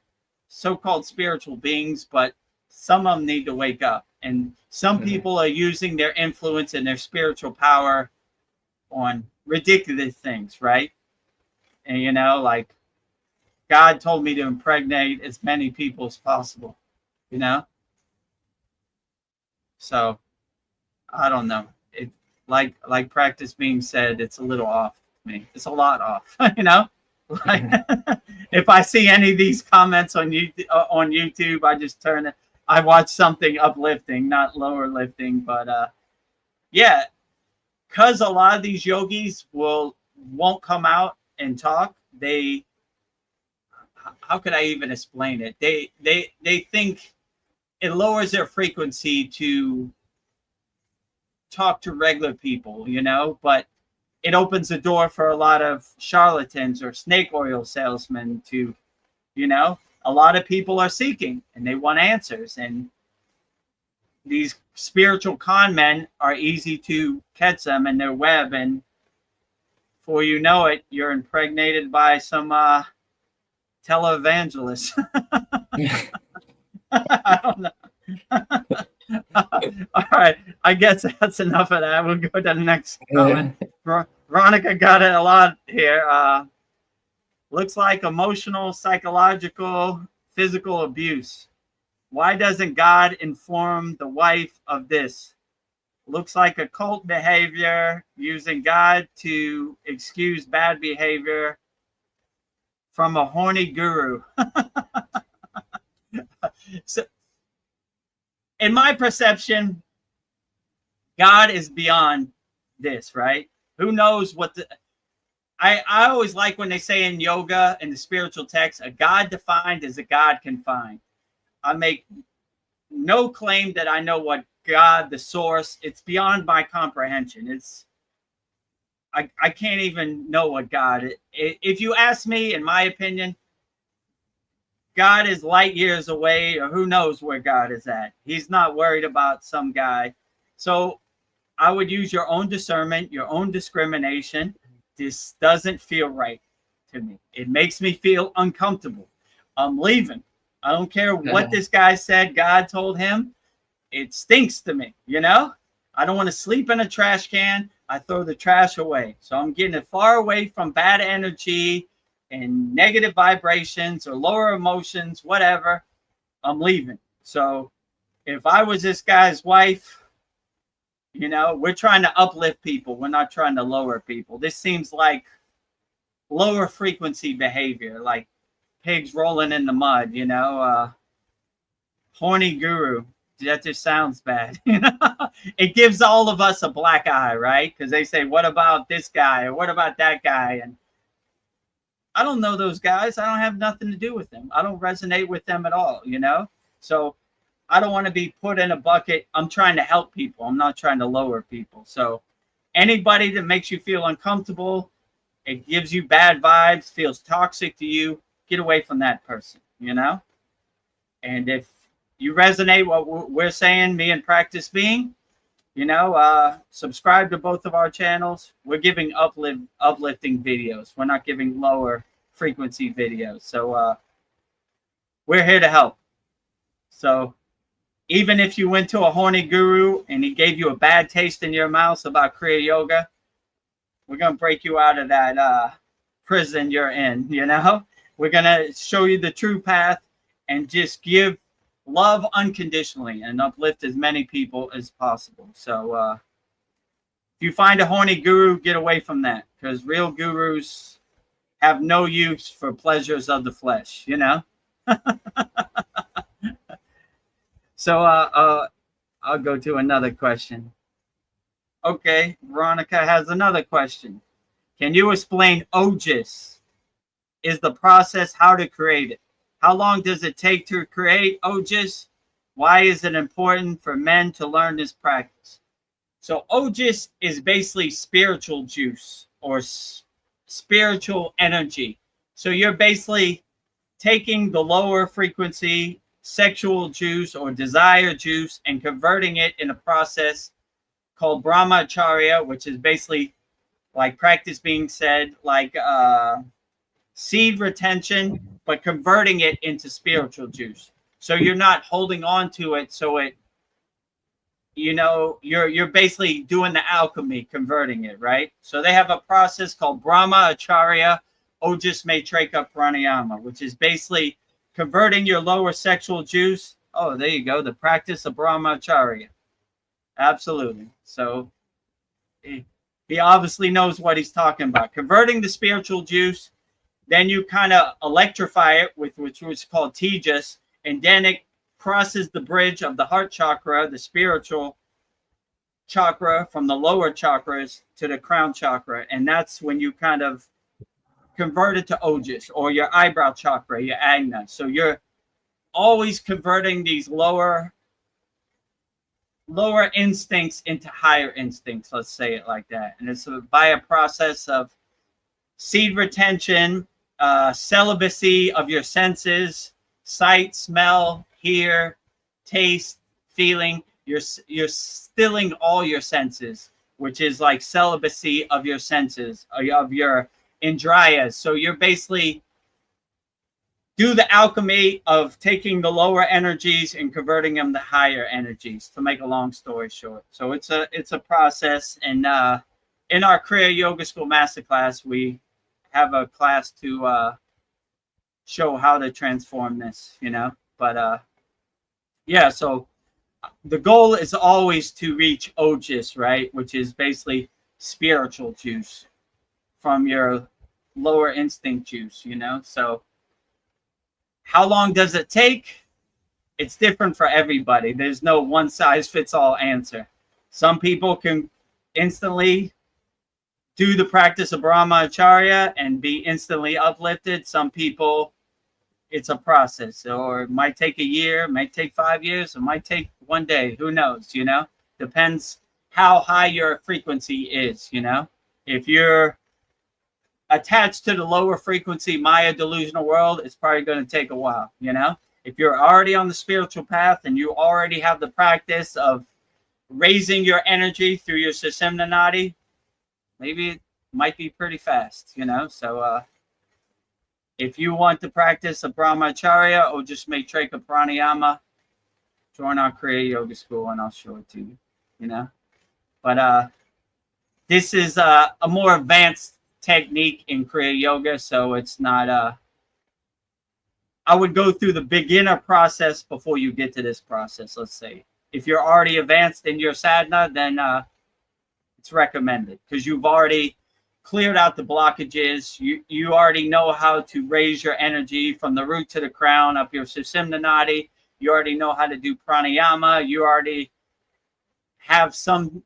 so-called spiritual beings, but some of them need to wake up. And some people are using their influence and their spiritual power on ridiculous things, right? And, like God told me to impregnate as many people as possible, So I don't know. It like practice being said, it's a little off to me. It's a lot off, Like, if I see any of these comments on YouTube, I just turn it. I watch something uplifting, not lower lifting. But yeah, because a lot of these yogis won't come out and talk. How could I even explain it? They think it lowers their frequency to talk to regular people, but it opens the door for a lot of charlatans or snake oil salesmen to, a lot of people are seeking and they want answers. And these spiritual con men are easy to catch them in their web. And before you know it, you're impregnated by some televangelist. I don't know. All right, I guess that's enough of that. We'll go to the next comment. Veronica got it a lot here. Looks like emotional, psychological, physical abuse. Why doesn't God inform the wife of this? Looks like occult behavior, using God to excuse bad behavior from a horny guru. So, in my perception, God is beyond this, right? Who knows what I always like when they say in yoga and the spiritual text, a God defined is a God confined. I make no claim that I know what God, the source, it's beyond my comprehension. I can't even know what God is. If you ask me, in my opinion, God is light years away, or who knows where God is at. He's not worried about some guy. So I would use your own discernment, your own discrimination. This doesn't feel right to me. It makes me feel uncomfortable. I'm leaving. I don't care what this guy said God told him. It stinks to me, I don't want to sleep in a trash can. I throw the trash away. So I'm getting it far away from bad energy and negative vibrations or lower emotions, whatever. I'm leaving. So if I was this guy's wife, we're trying to uplift people. We're not trying to lower people. This seems like lower frequency behavior, like pigs rolling in the mud, horny guru. That just sounds bad. It gives all of us a black eye, right? Because they say, what about this guy? Or what about that guy? And I don't know those guys. I don't have nothing to do with them. I don't resonate with them at all, So I don't want to be put in a bucket. I'm trying to help people. I'm not trying to lower people. So anybody that makes you feel uncomfortable, it gives you bad vibes, feels toxic to you, get away from that person, you know? And if you resonate what we're saying, me and Practice Being, you know, subscribe to both of our channels. We're giving uplifting videos. We're not giving lower frequency videos. So we're here to help. So even if you went to a horny guru and he gave you a bad taste in your mouth about Kriya Yoga, we're going to break you out of that prison you're in, you know? We're going to show you the true path and just give love unconditionally and uplift as many people as possible. So if you find a horny guru, get away from that, because real gurus have no use for pleasures of the flesh, you know? So I'll go to another question. Okay, Veronica has another question. Can you explain OGIS? Is the process how to create it? How long does it take to create OGIS? Why is it important for men to learn this practice? So OGIS is basically spiritual juice or spiritual energy. So you're basically taking the lower frequency sexual juice or desire juice and converting it in a process called brahmacharya, which is basically, like Practice Being said, like seed retention, but converting it into spiritual juice. So you're not holding on to it. So it, you know, you're basically doing the alchemy, converting it, right? So they have a process called brahmacharya, OGIS Maitreka Pranayama, which is basically converting your lower sexual juice. Oh, there you go. The practice of brahmacharya. Absolutely. So he obviously knows what he's talking about. Converting the spiritual juice, then you kind of electrify it with which was called tejas, and then it crosses the bridge of the heart chakra, the spiritual chakra, from the lower chakras to the crown chakra. And that's when you kind of convert it to OGIS, or your eyebrow chakra, your agna. So you're always converting these lower instincts into higher instincts, let's say it like that. And it's by a process of seed retention, celibacy of your senses, sight, smell, hear, taste, feeling. You're stilling all your senses, which is like celibacy of your senses, of your indriyas. So you're basically do the alchemy of taking the lower energies and converting them to higher energies, to make a long story short. So it's a process. And in our Kriya Yoga School Masterclass, we have a class to show how to transform this, you know. But yeah, so the goal is always to reach OGIS, right? Which is basically spiritual juice from your lower instinct juice, you know. So how long does it take? It's different for everybody. There's no one size fits all answer. Some people can instantly do the practice of brahmacharya and be instantly uplifted. Some people, it's a process, or it might take a year, it might take 5 years, it might take one day. Who knows, you know? Depends how high your frequency is, you know? If you're attached to the lower frequency Maya delusional world, it's probably going to take a while, you know? If you're already on the spiritual path and you already have the practice of raising your energy through your Sushumna Nadi, maybe it might be pretty fast, you know? So if you want to practice a brahmacharya or just Maitreka pranayama, join our Kriya Yoga School and I'll show it to you, you know? But this is a more advanced technique in Kriya Yoga, so it's not I would go through the beginner process before you get to this process. Let's say if you're already advanced in your sadhana, then it's recommended, because you've already cleared out the blockages. You already know how to raise your energy from the root to the crown up your Sushumna Nadi. You already know how to do pranayama. You already have some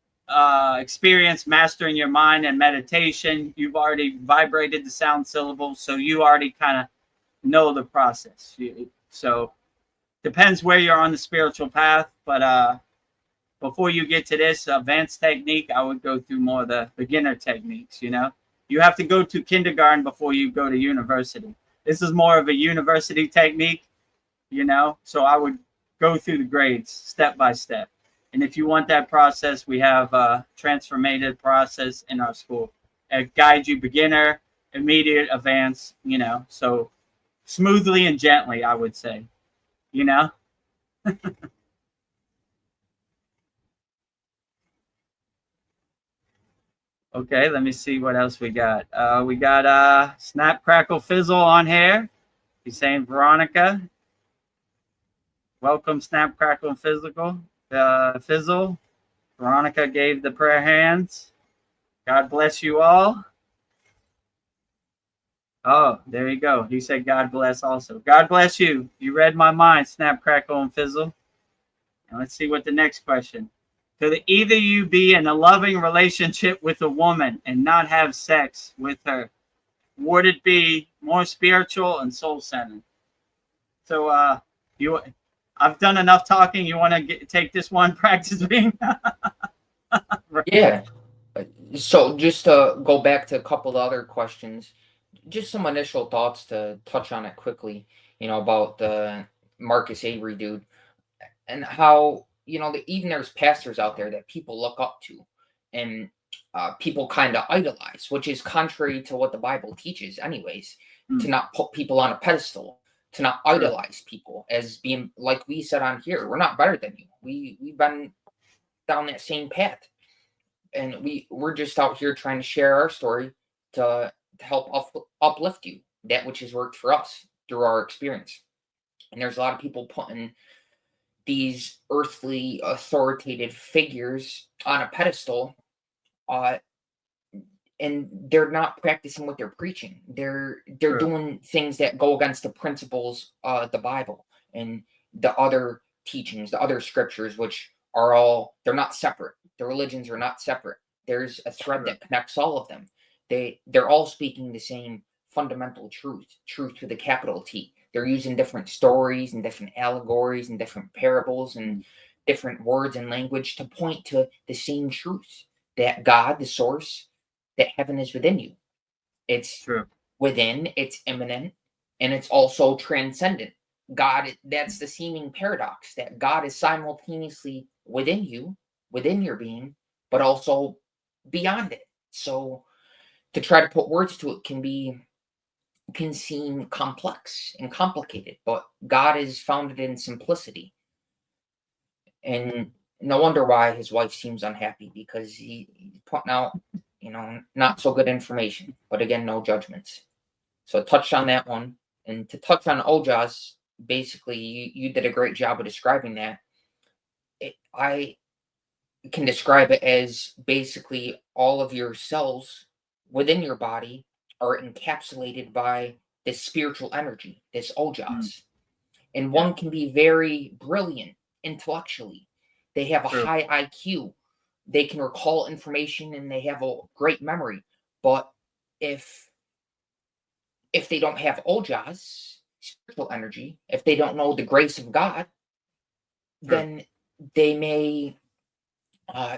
experience mastering your mind and meditation. You've already vibrated the sound syllables, so you already kind of know the process. So depends where you're on the spiritual path, but before you get to this advanced technique, I would go through more of the beginner techniques, you know. You have to go to kindergarten before you go to university. This is more of a university technique, you know. So I would go through the grades step by step. And if you want that process, we have a transformative process in our school. It guides you beginner, immediate, advanced, you know. So smoothly and gently, I would say, you know. Okay, let me see what else we got. We got Snap Crackle Fizzle on here. He's saying Veronica. Welcome, Snap Crackle and Fizzle. Veronica gave the prayer hands. God bless you all. Oh, there you go. He said God bless also. God bless you. You read my mind, Snap Crackle and Fizzle. And let's see what the next question. Could either you be in a loving relationship with a woman and not have sex with her? Would it be more spiritual and soul-centered? So I've done enough talking. You want to take this one, practice being? Yeah. So just to go back to a couple of other questions, just some initial thoughts to touch on it quickly, about the Marcus Avery dude and how, even there's pastors out there that people look up to and people kind of idolize, which is contrary to what the Bible teaches anyways, to not put people on a pedestal, to not idolize people as being, like we said on here, we're not better than you. We've been down that same path. And we're just out here trying to share our story to help uplift you, that which has worked for us through our experience. And there's a lot of people putting these earthly authoritative figures on a pedestal, and they're not practicing what they're preaching. They're doing things that go against the principles of the Bible and the other teachings, the other scriptures, which are all, they're not separate. The religions are not separate. There's a thread that connects all of them. They're all speaking the same fundamental truth with a capital T. They're using different stories and different allegories and different parables and different words and language to point to the same truth, that God, the source, that heaven is within you. It's within, it's immanent, and it's also transcendent. God, that's the seeming paradox, that God is simultaneously within you, within your being, but also beyond it. So to try to put words to it can seem complex and complicated, but God is founded in simplicity. And no wonder why his wife seems unhappy, because he's putting out, not so good information. But again, no judgments. So touched on that one. And to touch on Ojas, basically, you did a great job of describing that. I can describe it as basically all of your cells within your body are encapsulated by this spiritual energy, this Ojas. And one can be very brilliant intellectually. They have a high IQ. They can recall information and they have a great memory. But if they don't have Ojas, spiritual energy, if they don't know the grace of God, then they may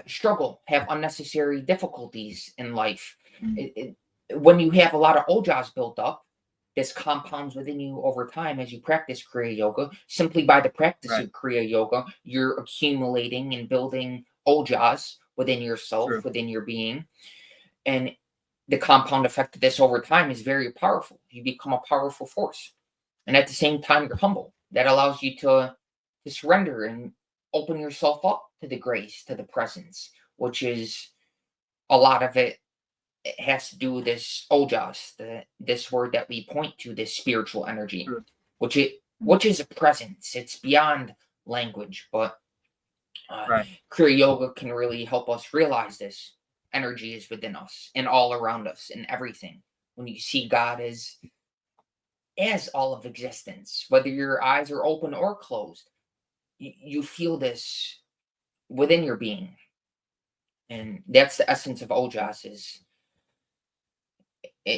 struggle, have unnecessary difficulties in life. When you have a lot of Ojas built up, this compounds within you over time as you practice Kriya Yoga. Simply by the practice of Kriya Yoga, you're accumulating and building Ojas within yourself, within your being. And the compound effect of this over time is very powerful. You become a powerful force. And at the same time, you're humble. That allows you to surrender and open yourself up to the grace, to the presence, which is a lot of it. It has to do with this Ojas, this word that we point to, this spiritual energy, which is a presence. It's beyond language, but Kriya Yoga can really help us realize this energy is within us and all around us and everything. When you see God as all of existence, whether your eyes are open or closed, you feel this within your being. And that's the essence of Ojas, is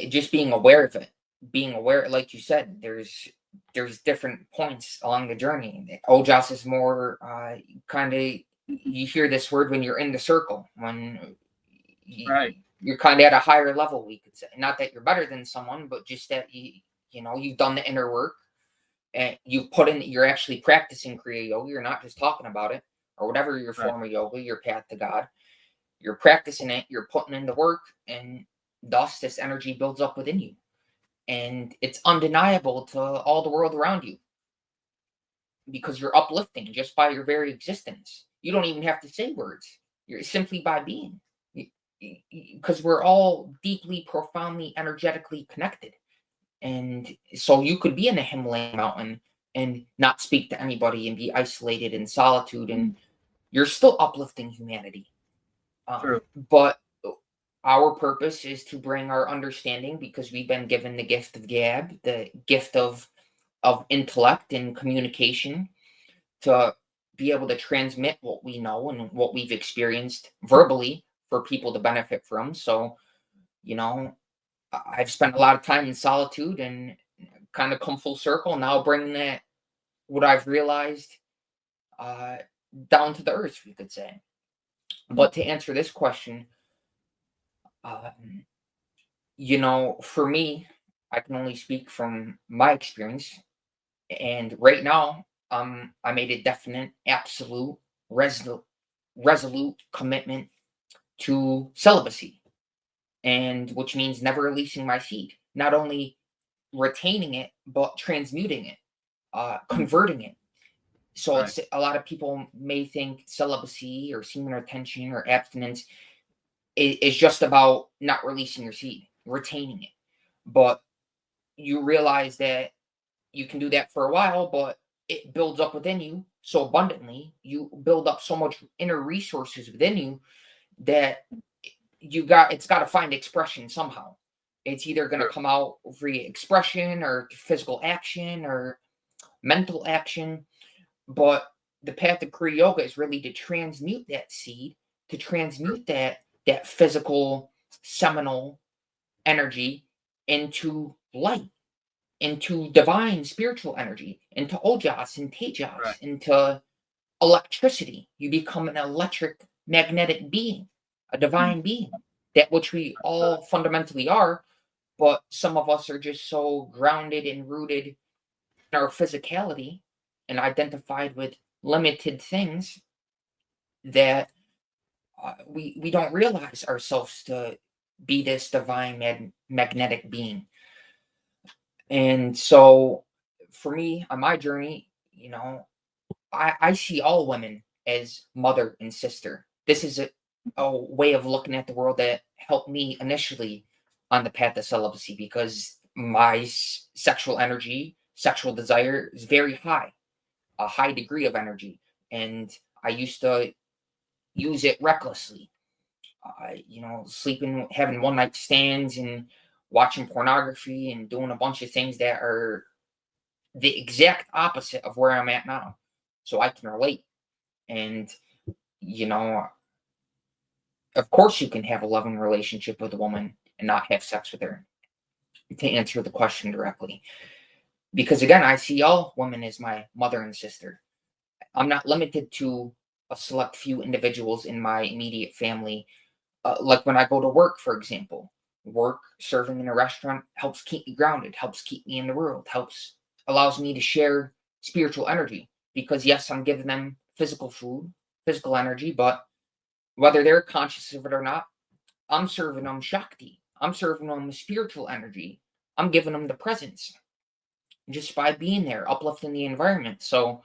just being aware of it. Being aware, like you said, there's different points along the journey. Ojas is more kind of, you hear this word when you're in the circle, when you're kind of at a higher level, we could say. Not that you're better than someone, but just that you've done the inner work, and you've put in, you're actually practicing Kriya Yoga. You're not just talking about it, or whatever your Right. form of yoga, your path to God. You're practicing it, you're putting in the work, and thus this energy builds up within you. And it's undeniable to all the world around you, because you're uplifting just by your very existence. You don't even have to say words. You're simply by being. Because we're all deeply, profoundly, energetically connected. And so you could be in a Himalayan mountain and not speak to anybody and be isolated in solitude, and you're still uplifting humanity. True. But our purpose is to bring our understanding, because we've been given the gift of gab, the gift of intellect and communication, to be able to transmit what we know and what we've experienced verbally for people to benefit from. So, I've spent a lot of time in solitude and kind of come full circle now, bringing that, what I've realized, down to the earth, we could say. But to answer this question, for me, I can only speak from my experience. And right now, I made a definite, absolute, resolute commitment to celibacy, and which means never releasing my seed. Not only retaining it, but transmuting it, converting it. So Right. it's, a lot of people may think celibacy or semen retention or abstinence is just about not releasing your seed, retaining it. But you realize that you can do that for a while, but it builds up within you so abundantly. You build up so much inner resources within you that it's got to find expression somehow. It's either going to True. come out via expression or physical action or mental action. But the path of Kriya Yoga is really to transmute that seed, to transmute that physical seminal energy into light, into divine spiritual energy, into ojas and tejas, Right. into electricity. You become an electric magnetic being, a divine being, that which we all fundamentally are. But some of us are just so grounded and rooted in our physicality and identified with limited things that we don't realize ourselves to be this divine magnetic being. And so for me on my journey, I see all women as mother and sister. This is a way of looking at the world that helped me initially on the path of celibacy, because my sexual energy, sexual desire is very high, a high degree of energy. And I used to use it recklessly, sleeping, having one night stands and watching pornography and doing a bunch of things that are the exact opposite of where I'm at now. So I can relate. And, you know, of course you can have a loving relationship with a woman and not have sex with her, to answer the question directly. Because again, I see all women as my mother and sister. I'm not limited to a select few individuals in my immediate family. Like when I go to work, for example, work serving in a restaurant helps keep me grounded, helps keep me in the world, allows me to share spiritual energy. Because yes, I'm giving them physical food, physical energy, but whether they're conscious of it or not, I'm serving them Shakti. I'm serving them spiritual energy. I'm giving them the presence just by being there, uplifting the environment. So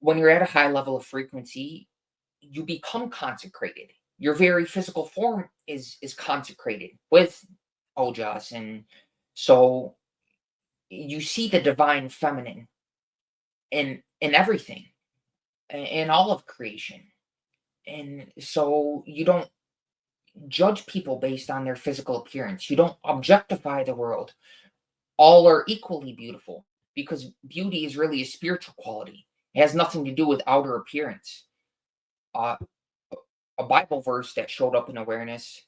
when you're at a high level of frequency, you become consecrated. Your very physical form is consecrated with ojas, and so you see the divine feminine in everything, in all of creation. And so you don't judge people based on their physical appearance. You don't objectify the world. All are equally beautiful, because beauty is really a spiritual quality. It has nothing to do with outer appearance. Uh, a Bible verse that showed up in awareness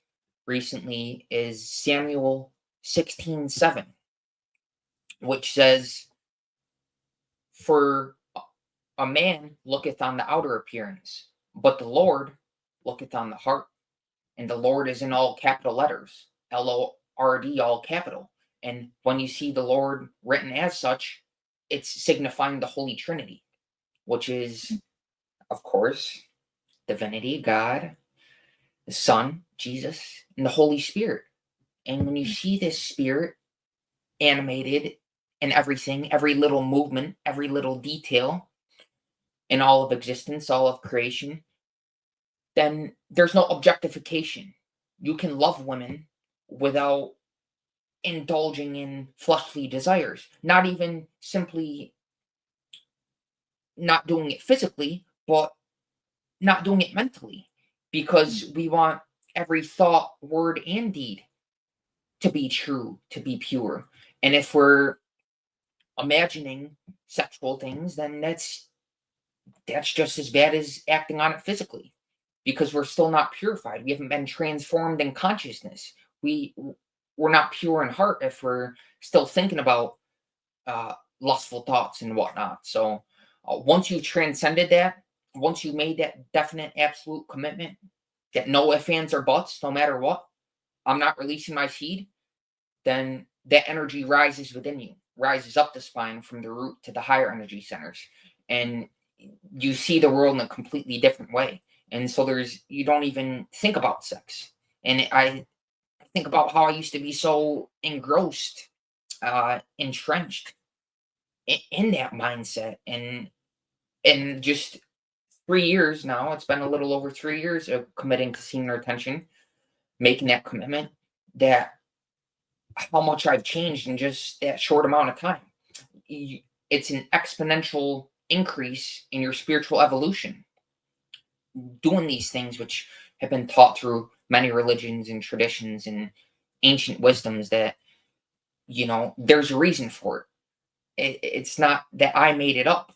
recently is Samuel 16:7, which says, "For a man looketh on the outer appearance, but the Lord looketh on the heart." and the Lord is in all capital letters, Lord, all capital. And when you see the Lord written as such, it's signifying the Holy Trinity, which is, of course, divinity, God, the Son, Jesus, and the Holy Spirit. And when you see this Spirit animated in everything, every little movement, every little detail in all of existence, all of creation, then there's no objectification. You can love women without indulging in fleshly desires, not even simply not doing it physically, but not doing it mentally, because we want every thought, word, and deed to be true, to be pure. And if we're imagining sexual things, then that's just as bad as acting on it physically, because we're still not purified. We haven't been transformed in consciousness. We're not pure in heart if we're still thinking about lustful thoughts and whatnot. So once you've transcended that, once you made that definite, absolute commitment that no ifs, ands, or buts, no matter what, I'm not releasing my seed, then that energy rises within you, rises up the spine from the root to the higher energy centers. And you see the world in a completely different way. And so you don't even think about sex. And I think about how I used to be so engrossed, entrenched in that mindset. And just 3 years now, it's been a little over 3 years of committing casino attention, making that commitment, that how much I've changed in just that short amount of time. It's an exponential increase in your spiritual evolution. Doing these things, which have been taught through many religions and traditions and ancient wisdoms, that, there's a reason for it. It's not that I made it up.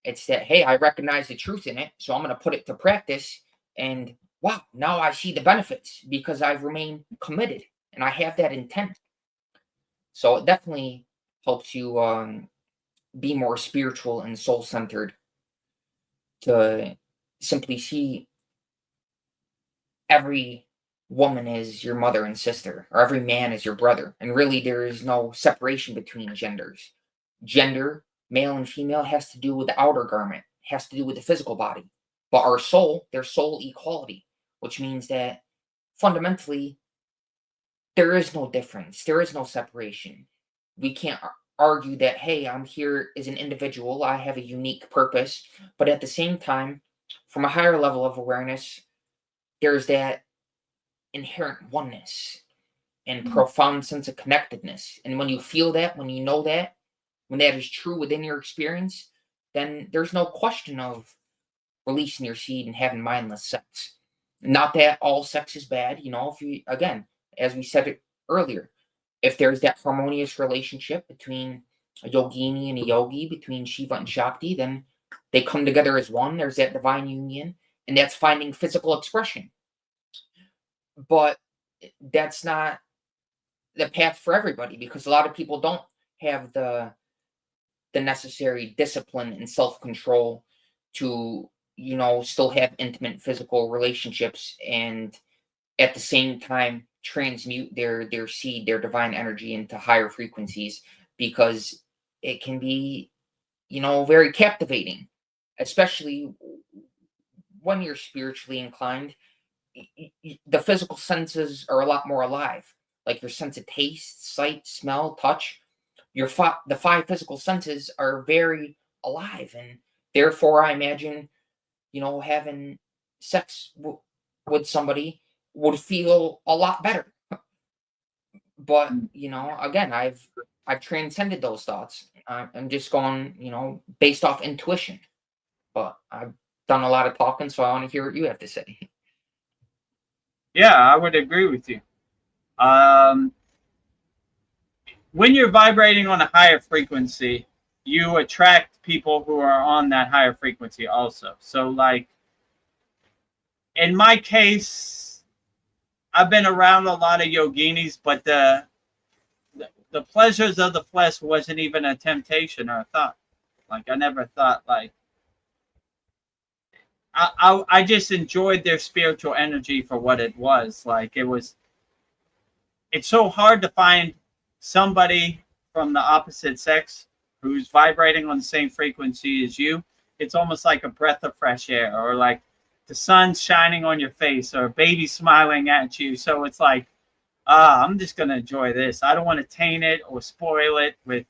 It's that, hey, I recognize the truth in it, so I'm going to put it to practice. And wow, now I see the benefits because I've remained committed and I have that intent. So it definitely helps you be more spiritual and soul-centered, to simply see every woman as your mother and sister, or every man as your brother. And really, there is no separation between genders. Gender, male and female, has to do with the outer garment, has to do with the physical body. But our soul, there's soul equality, which means that fundamentally, there is no difference. There is no separation. We can't argue that, hey, I'm here as an individual, I have a unique purpose. But at the same time, from a higher level of awareness, there's that inherent oneness and profound sense of connectedness. And when you feel that, when you know that, when that is true within your experience, then there's no question of releasing your seed and having mindless sex. Not that all sex is bad, if you, again, as we said it earlier, if there's that harmonious relationship between a yogini and a yogi, between Shiva and Shakti, then they come together as one. There's that divine union, and that's finding physical expression. But that's not the path for everybody, because a lot of people don't have the necessary discipline and self-control to, still have intimate physical relationships and at the same time transmute their seed, their divine energy into higher frequencies, because it can be, very captivating, especially when you're spiritually inclined. The physical senses are a lot more alive, like your sense of taste, sight, smell, touch. The 5 physical senses are very alive, and therefore I imagine, having sex with somebody would feel a lot better. But again, I've transcended those thoughts. I'm just going, based off intuition. But I've done a lot of talking, so I want to hear what you have to say. Yeah, I would agree with you. When you're vibrating on a higher frequency, you attract people who are on that higher frequency also. So, like, in my case, I've been around a lot of yoginis, but the pleasures of the flesh wasn't even a temptation or a thought. Like, I never thought, like, I just enjoyed their spiritual energy for what it was. Like it's so hard to find somebody from the opposite sex who's vibrating on the same frequency as you. It's almost like a breath of fresh air, or like the sun shining on your face, or a baby smiling at you. So it's like, I'm just going to enjoy this. I don't want to taint it or spoil it with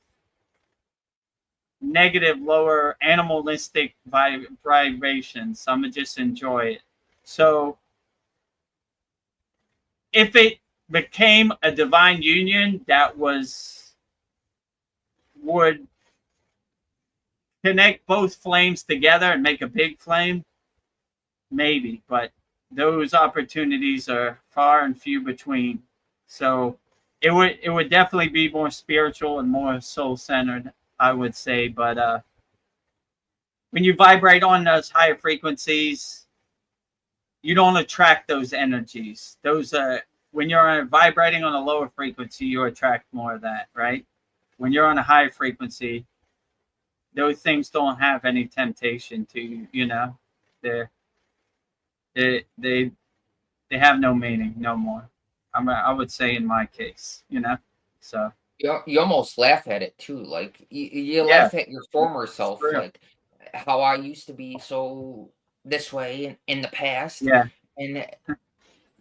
negative, lower, animalistic vibrations. I'm going to just enjoy it. So if it became a divine union that would connect both flames together and make a big flame, maybe, but those opportunities are far and few between. So it would definitely be more spiritual and more soul centered, I would say. But when you vibrate on those higher frequencies, you don't attract those energies. Those when you're vibrating on a lower frequency, you attract more of that, right? When you're on a high frequency, those things don't have any temptation to you. You know, they have no meaning, no more. I would say in my case, you know. So You almost laugh at it too. Like you yeah, laugh at your former it's self, true. like how I used to be so this way in the past. Yeah, And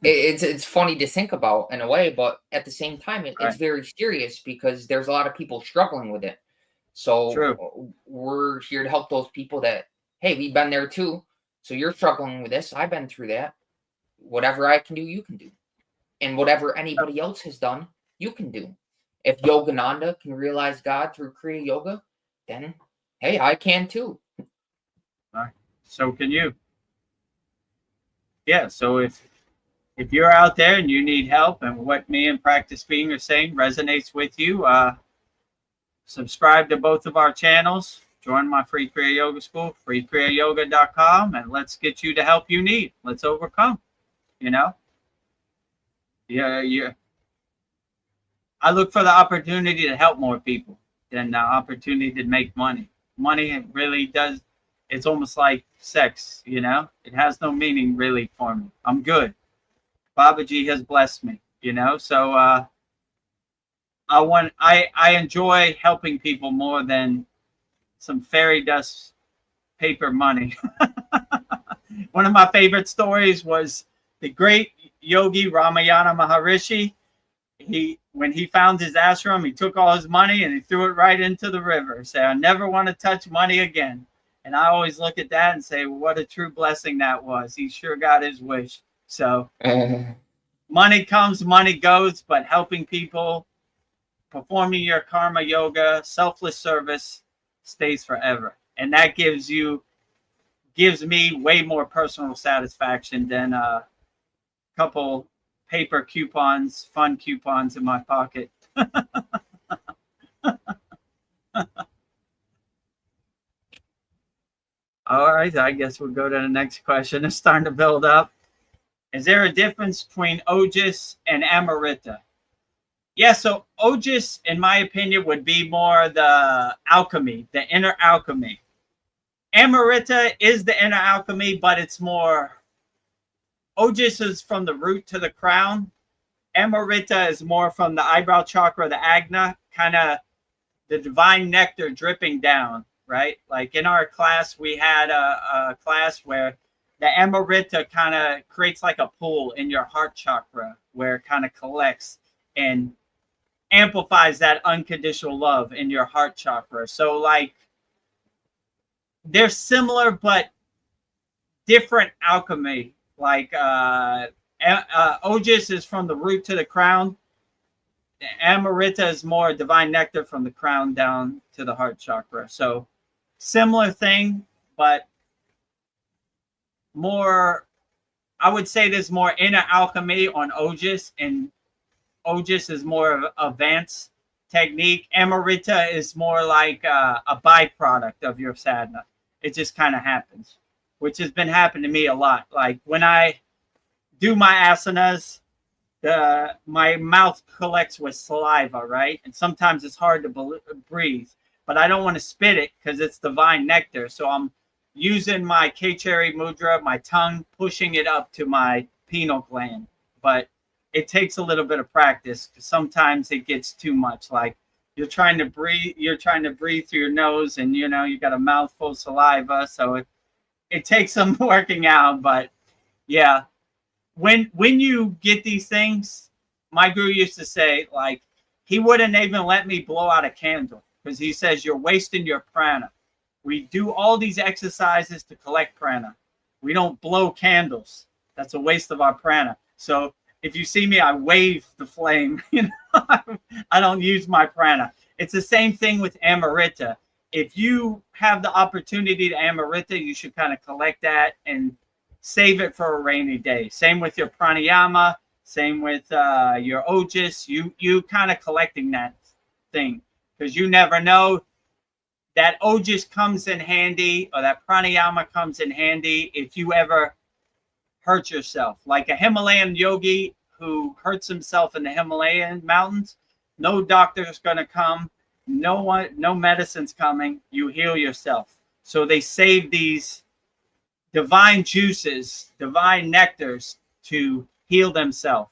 it's funny to think about in a way, but at the same time, it's right, very serious because there's a lot of people struggling with it. So true. we're here to help those people that, hey, we've been there too. So you're struggling with this. I've been through that. Whatever I can do, you can do. And whatever anybody else has done, you can do. If Yogananda can realize God through Kriya Yoga, then hey, I can too. All right. So can you? Yeah. So if you're out there and you need help, and what me and Practice Being are saying resonates with you, subscribe to both of our channels. Join my free Kriya Yoga school, freekriyayogamasterclass.com, and let's get you the help you need. Let's overcome. You know. Yeah. I look for the opportunity to help more people than the opportunity to make money. Money really does. It's almost like sex, you know. It has no meaning really for me. I'm good. Babaji has blessed me, you know. So I enjoy helping people more than some fairy dust paper money. One of my favorite stories was the great Yogi Ramayana Maharishi. When he found his ashram, he took all his money and he threw it right into the river. Say, I never want to touch money again. And I always look at that and say, well, what a true blessing that was. He sure got his wish. So money comes, money goes, but helping people, performing your karma yoga, selfless service stays forever. And that gives me way more personal satisfaction than a couple paper coupons, fun coupons in my pocket. All right, I guess we'll go to the next question. It's starting to build up. Is there a difference between Ojis and Amrita? Yeah, so Ojis, in my opinion, would be more the alchemy, the inner alchemy. Amrita is the inner alchemy, but it's more. Ojis is from the root to the crown. Amrita is more from the eyebrow chakra, the agna, kind of the divine nectar dripping down, right? Like in our class, we had a class where the Amrita kind of creates like a pool in your heart chakra where it kind of collects and amplifies that unconditional love in your heart chakra. So like they're similar but different alchemy. Like Ojis is from the root to the crown. Amrita is more divine nectar from the crown down to the heart chakra. So similar thing, but more, I would say there's more inner alchemy on Ojis, and Ojis is more of advanced technique. Amrita is more like a byproduct of your sadhana. It just kind of happens, which has been happening to me a lot. Like when I do my asanas, my mouth collects with saliva, right? And sometimes it's hard to breathe, but I don't want to spit it because it's divine nectar. So I'm using my K-cherry mudra, my tongue, pushing it up to my pineal gland. But it takes a little bit of practice because sometimes it gets too much. Like you're trying to breathe through your nose, and you got a mouthful of saliva, so it takes some working out. But yeah, when you get these things, my guru used to say, like, he wouldn't even let me blow out a candle because he says you're wasting your prana. We do all these exercises to collect prana. We don't blow candles. That's a waste of our prana. So if you see me, I wave the flame. I don't use my prana. It's the same thing with Amrita. If you have the opportunity to Amrita, you should kind of collect that and save it for a rainy day. Same with your pranayama. Same with your ojas. You kind of collecting that thing because you never know. That ojas comes in handy, or that pranayama comes in handy if you ever hurt yourself. Like a Himalayan yogi who hurts himself in the Himalayan mountains, no doctor is going to come, no medicine's coming. You heal yourself. So they save these divine juices, divine nectars to heal themselves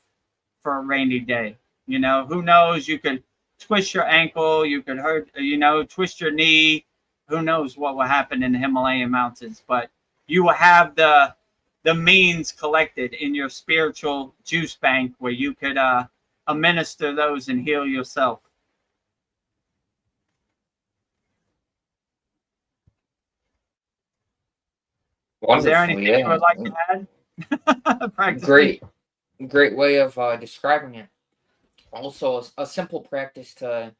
for a rainy day. Who knows? You could twist your ankle, you could hurt, twist your knee. Who knows what will happen in the Himalayan mountains? But you will have the means collected in your spiritual juice bank where you could administer those and heal yourself. Wonderful. Is there anything you would like to add? Great way of describing it. Also, a simple practice to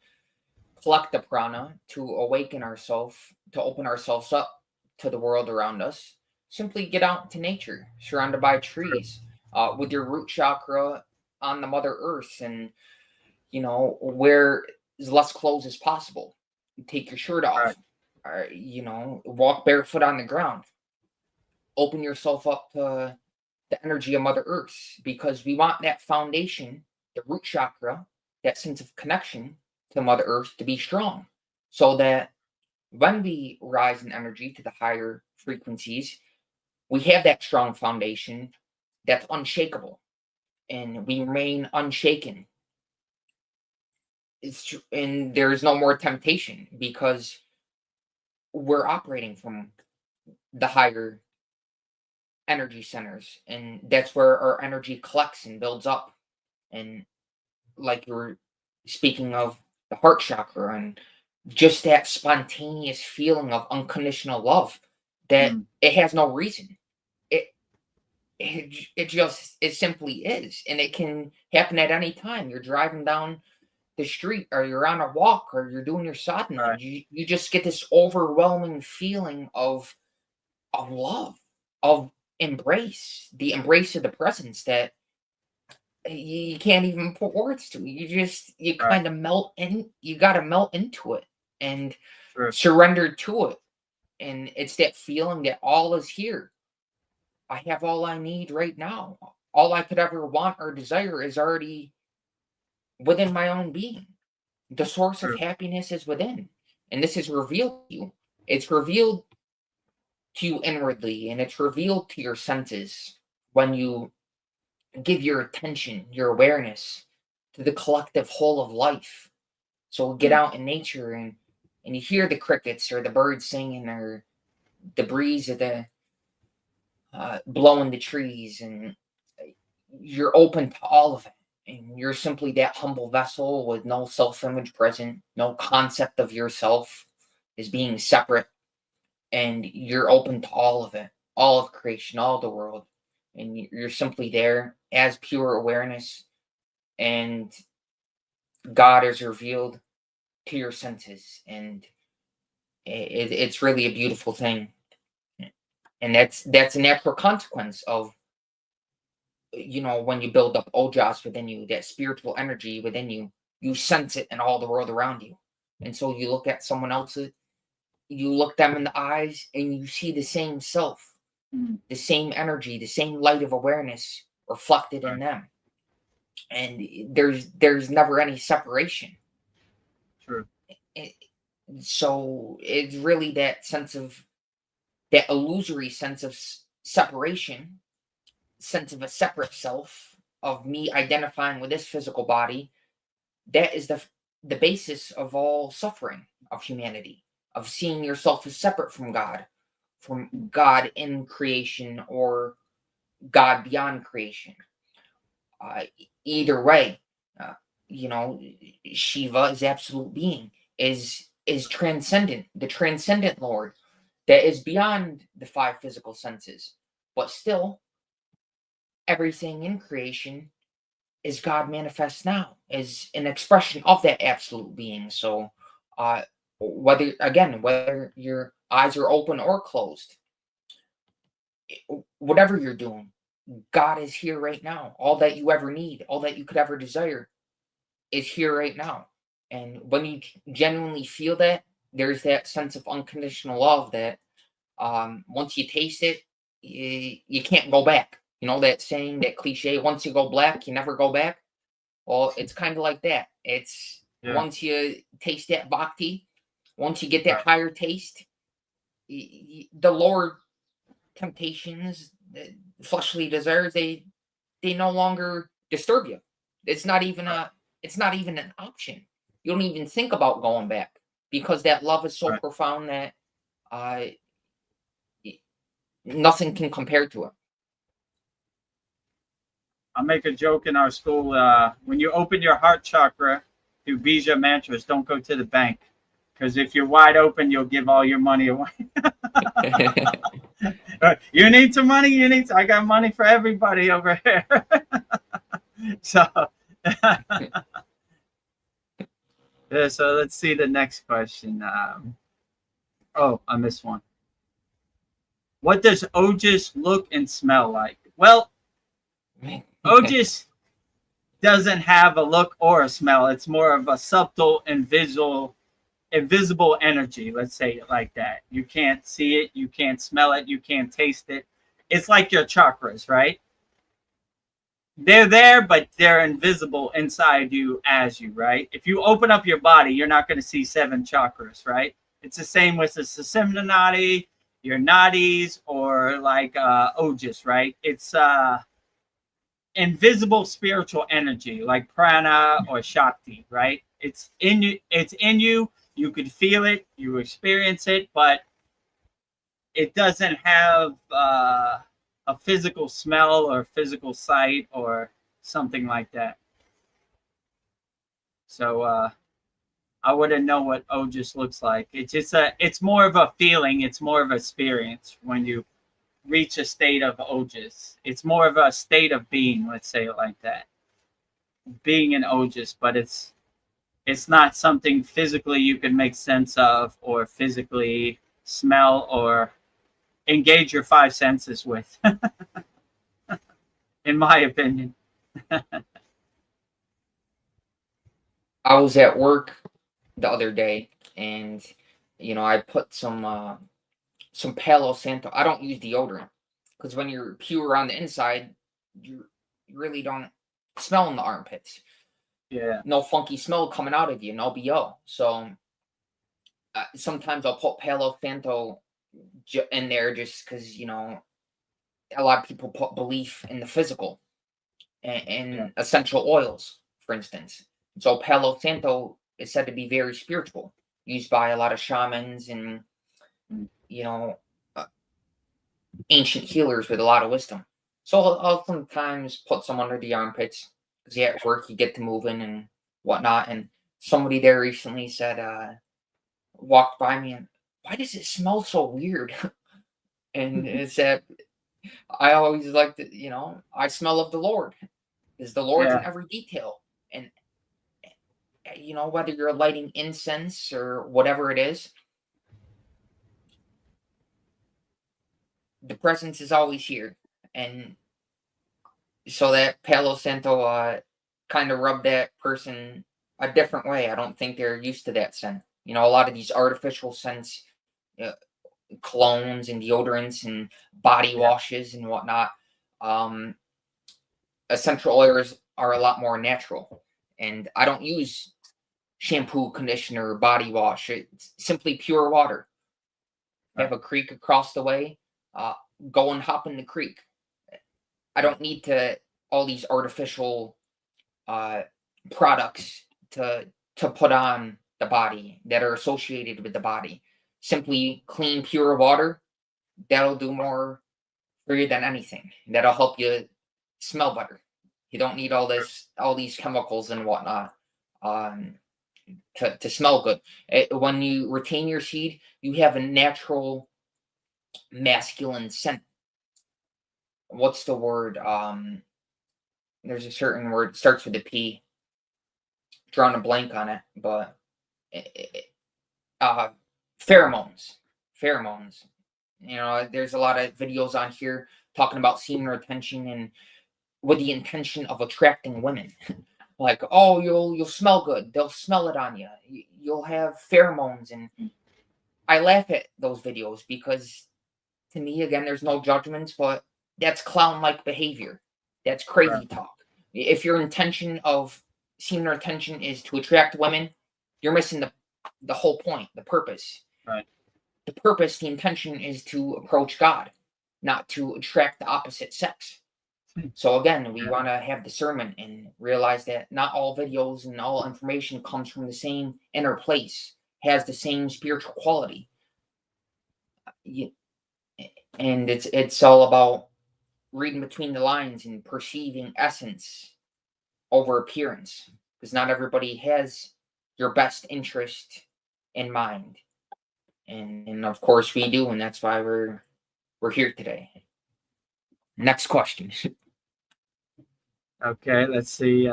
collect the prana, to awaken ourselves, to open ourselves up to the world around us. Simply get out into nature, surrounded by trees, with your root chakra on the Mother Earth, and wear as less clothes as possible. Take your shirt off, walk barefoot on the ground. Open yourself up to the energy of Mother Earth, because we want that foundation, the root chakra, that sense of connection to Mother Earth to be strong, so that when we rise in energy to the higher frequencies, we have that strong foundation that's unshakable, and we remain unshaken. And there's no more temptation because we're operating from the higher energy centers, and that's where our energy collects and builds up. And like you were speaking of the heart chakra, and just that spontaneous feeling of unconditional love that it has no reason. It simply is, and it can happen at any time. You're driving down the street, or you're on a walk, or you're doing your sadhana. Right. You just get this overwhelming feeling of love, of embrace, the embrace of the presence that you can't even put words to. You kind of melt in. You got to melt into it and surrender to it. And it's that feeling that all is here. I have all I need right now. All I could ever want or desire is already within my own being. The source of happiness is within. And this is revealed to you. It's revealed to you inwardly, and it's revealed to your senses when you give your attention, your awareness to the collective whole of life. So get out in nature, and you hear the crickets or the birds singing, or the breeze of the blowing the trees, and you're open to all of it. And you're simply that humble vessel with no self-image present, no concept of yourself as being separate. And you're open to all of it, all of creation, all of the world. And you're simply there as pure awareness. And God is revealed to your senses. And it's really a beautiful thing. And that's a natural consequence of, when you build up ojas within you, that spiritual energy within you, you sense it in all the world around you. And so you look at someone else, you look them in the eyes, and you see the same self, the same energy, the same light of awareness reflected in them. And there's never any separation. True. So it's really that sense of that illusory sense of separation, sense of a separate self, of me identifying with this physical body, that is the basis of all suffering of humanity, of seeing yourself as separate from God in creation or God beyond creation. Either way, uh, you know, Shiva is absolute being, is transcendent, the transcendent Lord that is beyond the five physical senses, but still everything in creation is God manifest now, is an expression of that absolute being. So, whether your eyes are open or closed, whatever you're doing, God is here right now. All that you ever need, all that you could ever desire, is here right now. And when you genuinely feel that, there's that sense of unconditional love that, once you taste it, you can't go back. You know that saying, that cliche, once you go black, you never go back? Well, it's kind of like that. It's once you taste that bhakti, once you get that higher taste, the lower temptations, the fleshly desires, they no longer disturb you. It's not even an option. You don't even think about going back, because that love is so profound that nothing can compare to it. I make a joke in our school. When you open your heart chakra through bija mantras, don't go to the bank, because if you're wide open, you'll give all your money away. You need some money? I got money for everybody over here. So, yeah, so let's see the next question. I missed one. What does Ojas look and smell like? Well, Ojas doesn't have a look or a smell. It's more of a subtle, invisible energy. Let's say it like that. You can't see it. You can't smell it. You can't taste it. It's like your chakras, right? They're there, but they're invisible inside you as you, right? If you open up your body, you're not going to see 7 chakras, right? It's the same with the Sushumna Nadi, your nadis, or like Ojas, right? It's invisible spiritual energy, like prana or shakti, right? It's in you. It's in you. You could feel it. You experience it, but it doesn't have a physical smell or physical sight or something like that. So I wouldn't know what Ojas looks like. It's more of a feeling. It's more of an experience when you reach a state of Ojas. It's more of a state of being, let's say it like that. Being in Ojas, but it's not something physically you can make sense of or physically smell or engage your 5 senses with, in my opinion. I was at work the other day, and I put some Palo Santo. I don't use deodorant, because when you're pure on the inside, you really don't smell in the armpits. Yeah. No funky smell coming out of you, no BO. So sometimes I'll put Palo Santo in there, just because a lot of people put belief in the physical and essential oils, for instance. So Palo Santo is said to be very spiritual, used by a lot of shamans and ancient healers with a lot of wisdom. So I'll sometimes put some under the armpits, because at work you get to moving and whatnot. And somebody there recently said, walked by me, and why does it smell so weird? And it said, I always like to, I smell of the Lord, because the Lord's in every detail. And whether you're lighting incense or whatever it is, the presence is always here. And so that Palo Santo kind of rubbed that person a different way. I don't think they're used to that scent. A lot of these artificial scents, colognes and deodorants and body washes and whatnot, essential oils are a lot more natural. And I don't use shampoo, conditioner, body wash. It's simply pure water. have a creek across the way, go and hop in the creek. I don't need all these artificial products to put on the body that are associated with the body. Simply clean, pure water, that'll do more for you than anything. That'll help you smell better. You don't need all these chemicals and whatnot to smell good. When you retain your seed, you have a natural masculine scent. What's the word? There's a certain word, it starts with a P. Drawing a blank on it, but pheromones. Pheromones. You know, there's a lot of videos on here talking about semen retention and with the intention of attracting women. Like, oh, you'll smell good. They'll smell it on you. You'll have pheromones, and I laugh at those videos because, to me, again, there's no judgments, but that's clown-like behavior. That's crazy talk. If your intention of semen retention is to attract women, you're missing the whole point, the purpose. Right. The purpose, the intention is to approach God, not to attract the opposite sex. So again, we want to have discernment and realize that not all videos and all information comes from the same inner place, has the same spiritual quality. And it's all about reading between the lines and perceiving essence over appearance, because not everybody has your best interest in mind. And of course we do, and that's why we're here today. Next question. Okay, let's see.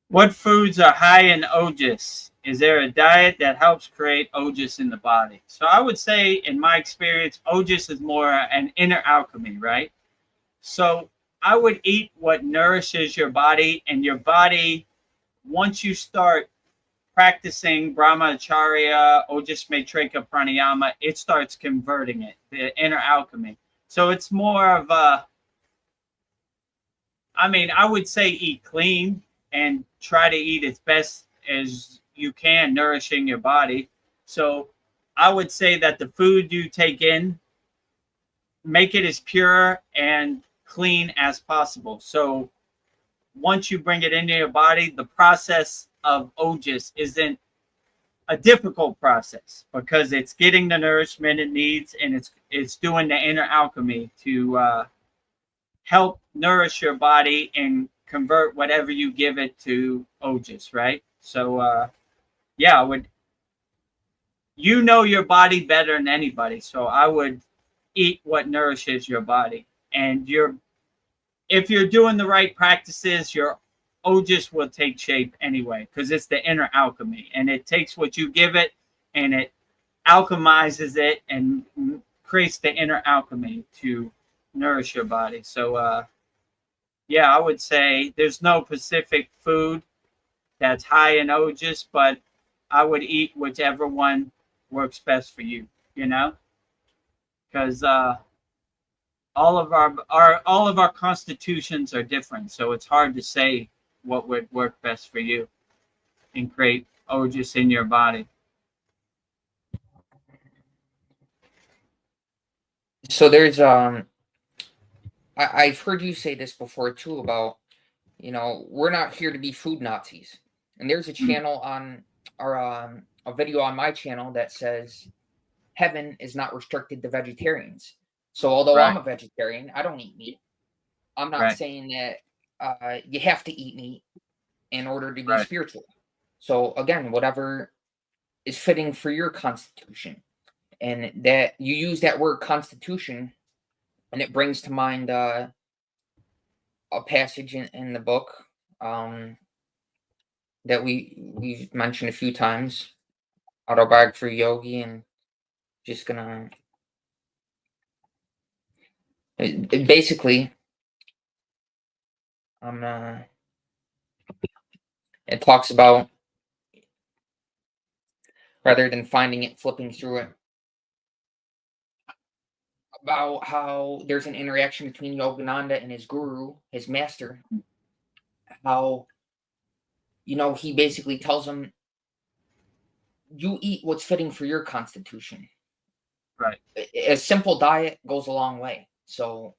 What foods are high in ojas? Is there a diet that helps create ojas in the body? So I would say, in my experience, ojas is more an inner alchemy, right? So I would eat what nourishes your body, and your body, once you start practicing brahmacharya, ojas matrika pranayama, it starts converting it, the inner alchemy. So it's more of I would say eat clean and try to eat as best as you can, nourishing your body. So I would say that the food you take in, make it as pure and clean as possible. So once you bring it into your body, the process of ojas isn't a difficult process because it's getting the nourishment it needs, and it's doing the inner alchemy to help nourish your body and convert whatever you give it to ojas, right? So yeah, you know your body better than anybody, so I would eat what nourishes your body. And if you're doing the right practices, your ojas will take shape anyway, because it's the inner alchemy, and it takes what you give it and it alchemizes it and creates the inner alchemy to nourish your body. So yeah, I would say there's no specific food that's high in ojas, but I would eat whichever one works best for you, because all of our constitutions are different, so it's hard to say what would work best for you and create ojas in your body. So there's I've heard you say this before too about, we're not here to be food Nazis. And there's a channel on a video on my channel that says heaven is not restricted to vegetarians. So although I'm a vegetarian, I don't eat meat. I'm not saying that you have to eat meat in order to be spiritual. So again, whatever is fitting for your constitution. And that you use that word constitution, and it brings to mind a passage in the book that we've mentioned a few times, Autobiography of Yogi, and just gonna basically it talks about, rather than finding it, flipping through it, about how there's an interaction between Yogananda and his guru, his master. How, he basically tells him, you eat what's fitting for your constitution. Right. A simple diet goes a long way. So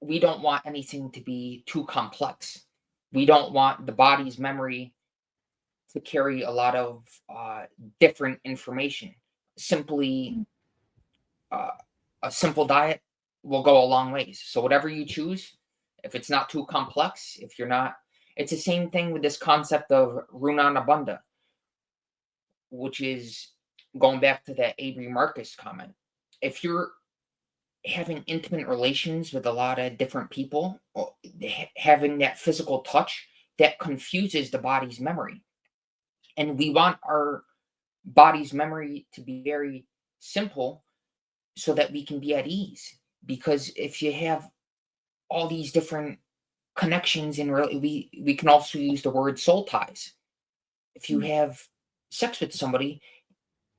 we don't want anything to be too complex. We don't want the body's memory to carry a lot of different information. Simply, uh, a simple diet will go a long ways. So whatever you choose, if it's not too complex, if you're not, it's the same thing with this concept of Runanabandha, which is going back to that Avery Marcus comment. If you're having intimate relations with a lot of different people, or having that physical touch, that confuses the body's memory. And we want our body's memory to be very simple so that we can be at ease. Because if you have all these different connections, and we can also use the word soul ties. If you have sex with somebody,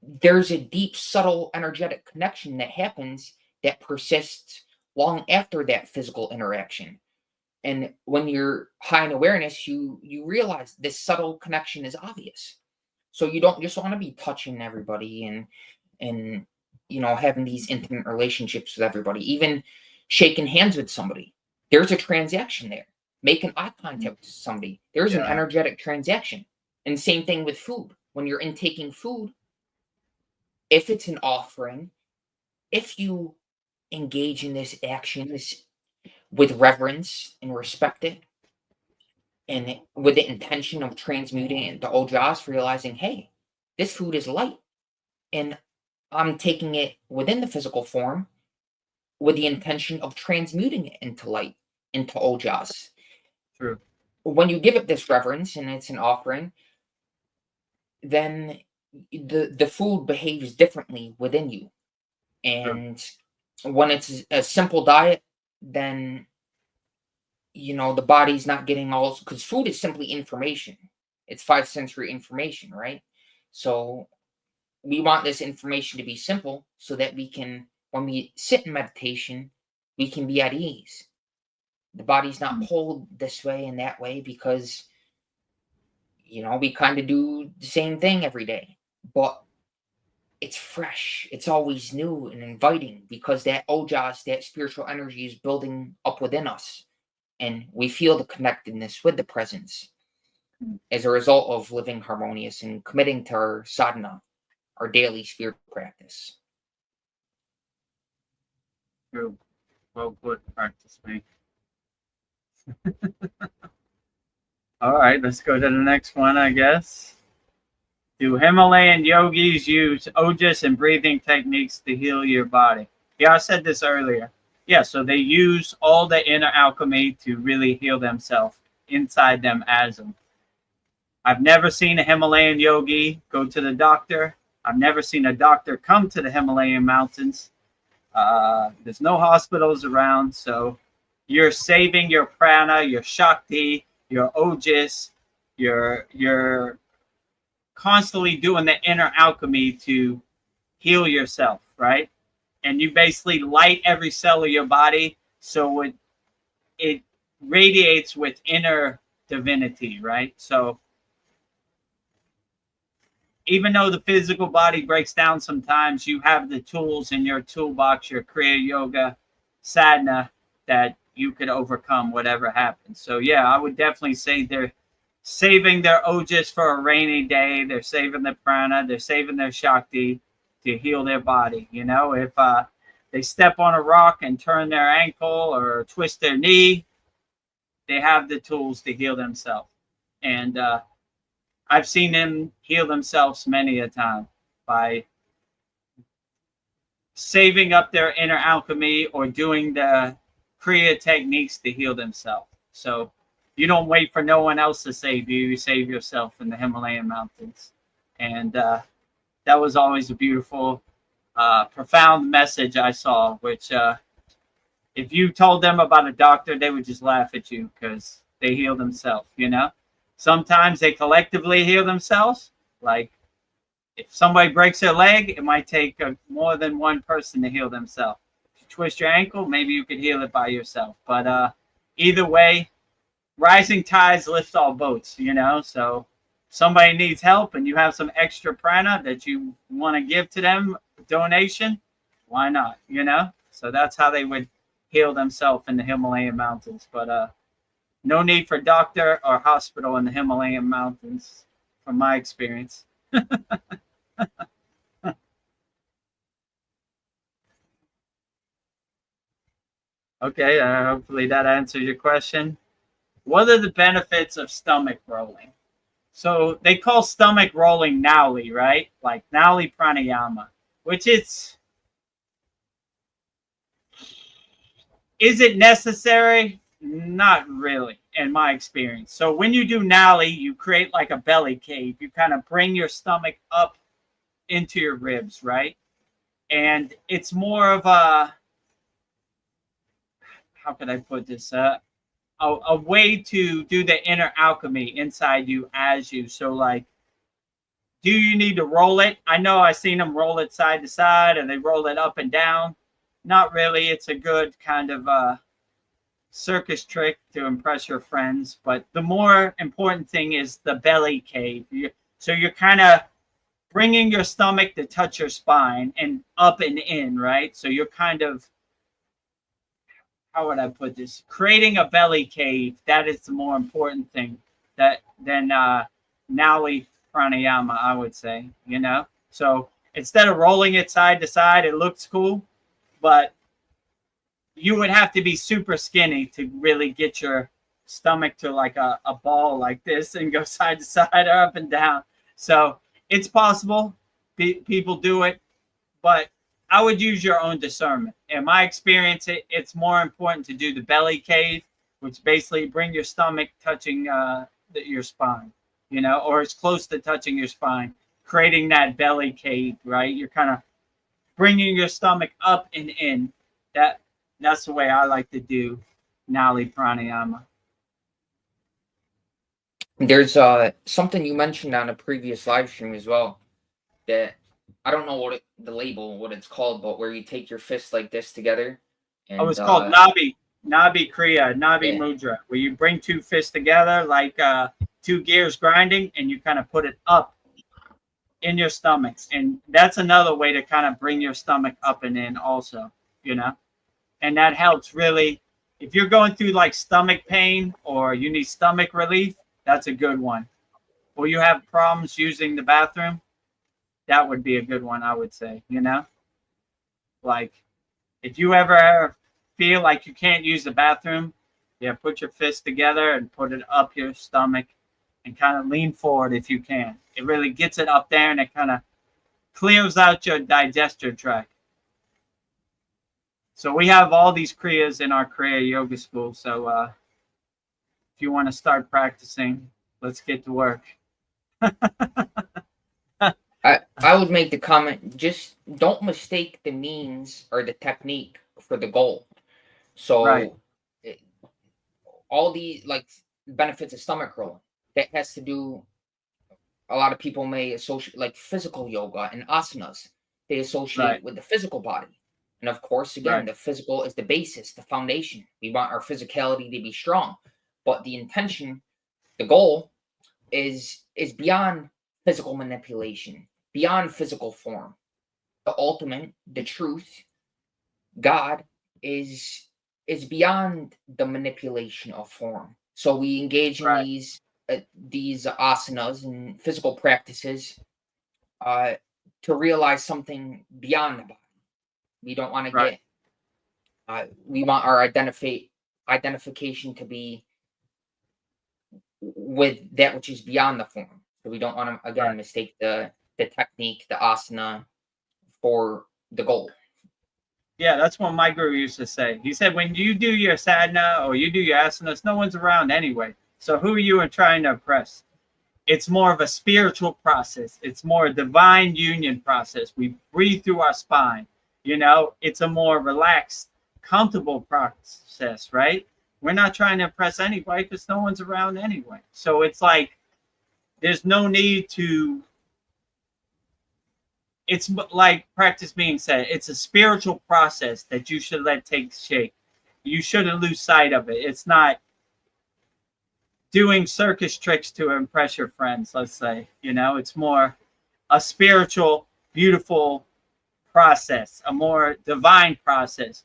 there's a deep, subtle, energetic connection that happens that persists long after that physical interaction. And when you're high in awareness, you realize this subtle connection is obvious. So you don't just want to be touching everybody and having these intimate relationships with everybody, even shaking hands with somebody. There's a transaction there. Making eye contact with somebody, there's an Yeah. energetic transaction. And same thing with food. When you're intaking food, if it's an offering, if you engage in this action with reverence and respect it, and with the intention of transmuting it into ojas, realizing, hey, this food is light, and I'm taking it within the physical form with the intention of transmuting it into light, into ojas. True. When you give it this reverence and it's an offering, then the food behaves differently within you. True. And when it's a simple diet, then the body's not getting all, because food is simply information. It's five sensory information, right? So we want this information to be simple so that we can, when we sit in meditation, we can be at ease. The body's not pulled this way and that way because we kind of do the same thing every day, but it's fresh, it's always new and inviting, because that ojas, that spiritual energy, is building up within us, and we feel the connectedness with the presence as a result of living harmonious and committing to our sadhana, our daily spiritual practice. True. Well put, practice me. All right, let's go to the next one, I guess. Do Himalayan yogis use ojas and breathing techniques to heal your body? Yeah, I said this earlier. Yeah, so they use all the inner alchemy to really heal themselves inside them as them. I've never seen a Himalayan yogi go to the doctor. I've never seen a doctor come to the Himalayan mountains. There's no hospitals around, so you're saving your prana, your shakti, your ojas, you're constantly doing the inner alchemy to heal yourself, right? And you basically light every cell of your body so it radiates with inner divinity, right? So even though the physical body breaks down sometimes, you have the tools in your toolbox, your Kriya Yoga sadhana, that you could overcome whatever happens. So yeah, I would definitely say they're saving their ojas for a rainy day. They're saving their prana. They're saving their shakti to heal their body. If they step on a rock and turn their ankle or twist their knee, they have the tools to heal themselves. And I've seen them heal themselves many a time by saving up their inner alchemy or doing the Kriya techniques to heal themselves. So you don't wait for no one else to save you. You save yourself in the Himalayan mountains. And that was always a beautiful, profound message I saw, which if you told them about a doctor, they would just laugh at you because they heal themselves, Sometimes they collectively heal themselves. Like if somebody breaks their leg, it might take more than one person to heal themselves. If you twist your ankle, maybe you could heal it by yourself. But either way, rising tides lift all boats, So somebody needs help and you have some extra prana that you want to give to them, donation, why not? You know? So that's how they would heal themselves in the Himalayan mountains. But no need for doctor or hospital in the Himalayan mountains, from my experience. Okay, hopefully that answers your question. What are the benefits of stomach rolling? So they call stomach rolling Nauli, right? Like Nauli pranayama, which is it necessary? Not really, in my experience. So when you do Nauli, you create like a belly cave. You kind of bring your stomach up into your ribs, right? And it's more of a, how can I put this? A way to do the inner alchemy inside you as you. So like, do you need to roll it? I know I've seen them roll it side to side and they roll it up and down. Not really. It's a good kind of circus trick to impress your friends. But the more important thing is the belly cave. So you're kind of bringing your stomach to touch your spine and up and in, right? So you're kind of, how would I put this? Creating a belly cave. That is the more important thing than Nauli pranayama, I would say, you know? So instead of rolling it side to side, it looks cool, but you would have to be super skinny to really get your stomach to like a ball like this and go side to side or up and down. So it's possible. People do it, but I would use your own discernment. In my experience, it's more important to do the belly cave, which basically bring your stomach touching your spine, you know, or as close to touching your spine, creating that belly cave, right? You're kind of bringing your stomach up and in. That's the way I like to do Nauli pranayama. There's something you mentioned on a previous live stream as well, that I don't know what it's called, but where you take your fists like this together, and It's called Nabi Kriya, Nabi yeah. Mudra, where you bring two fists together like two gears grinding, and you kind of put it up in your stomach. And that's another way to kind of bring your stomach up and in also, you know? And that helps really. If you're going through like stomach pain or you need stomach relief, that's a good one. Or you have problems using the bathroom, that would be a good one, I would say, you know? Like, if you ever feel like you can't use the bathroom, yeah, put your fist together and put it up your stomach and kind of lean forward if you can. It really gets it up there and it kind of clears out your digestive tract. So we have all these kriyas in our Kriya yoga school. So if you want to start practicing, let's get to work. I would make the comment, just don't mistake the means or the technique for the goal. So Right. All the like benefits of stomach rolling, that has to do, a lot of people may associate like physical yoga and asanas. They associate Right. with the physical body. And of course, again, Right. the physical is the basis, the foundation. We want our physicality to be strong. But the intention, the goal is beyond physical manipulation, beyond physical form. The ultimate, the truth, God is beyond the manipulation of form. So we engage in Right. these asanas and physical practices to realize something beyond the body. We don't want to Right. get. We want our identification to be with that which is beyond the form. So we don't want to again Right. mistake the technique, the asana, for the goal. Yeah, that's what my guru used to say. He said, when you do your sadhana or you do your asanas, no one's around anyway. So who are you trying to impress? It's more of a spiritual process. It's more a divine union process. We breathe through our spine. You know, it's a more relaxed, comfortable process, right? We're not trying to impress anybody because no one's around anyway. So it's like there's no need to. It's like practice being said. It's a spiritual process that you should let take shape. You shouldn't lose sight of it. It's not doing circus tricks to impress your friends, let's say. You know, it's more a spiritual, beautiful process, a more divine process.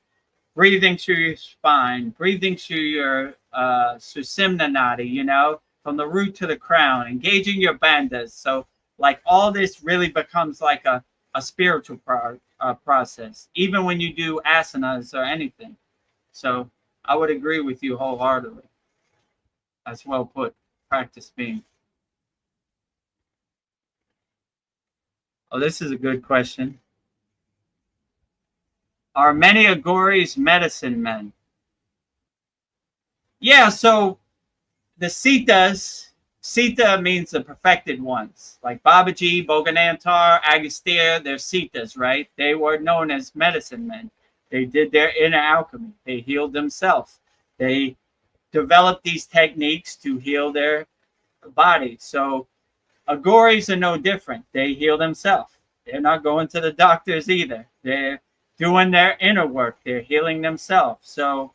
Breathing through your spine, breathing through your susimna nadi, you know, from the root to the crown, engaging your bandhas. So, like, all this really becomes like a spiritual process, even when you do asanas or anything. So, I would agree with you wholeheartedly. That's well put. Practice being. Oh, this is a good question. Are many Agoris medicine men? Yeah, so the Sitas, Sita means the perfected ones. Like Babaji, Bhoganantar, Agastya, they're Sitas, right? They were known as medicine men. They did their inner alchemy. They healed themselves. They developed these techniques to heal their body. So Agoris are no different. They heal themselves. They're not going to the doctors either. They're doing their inner work. They're healing themselves. So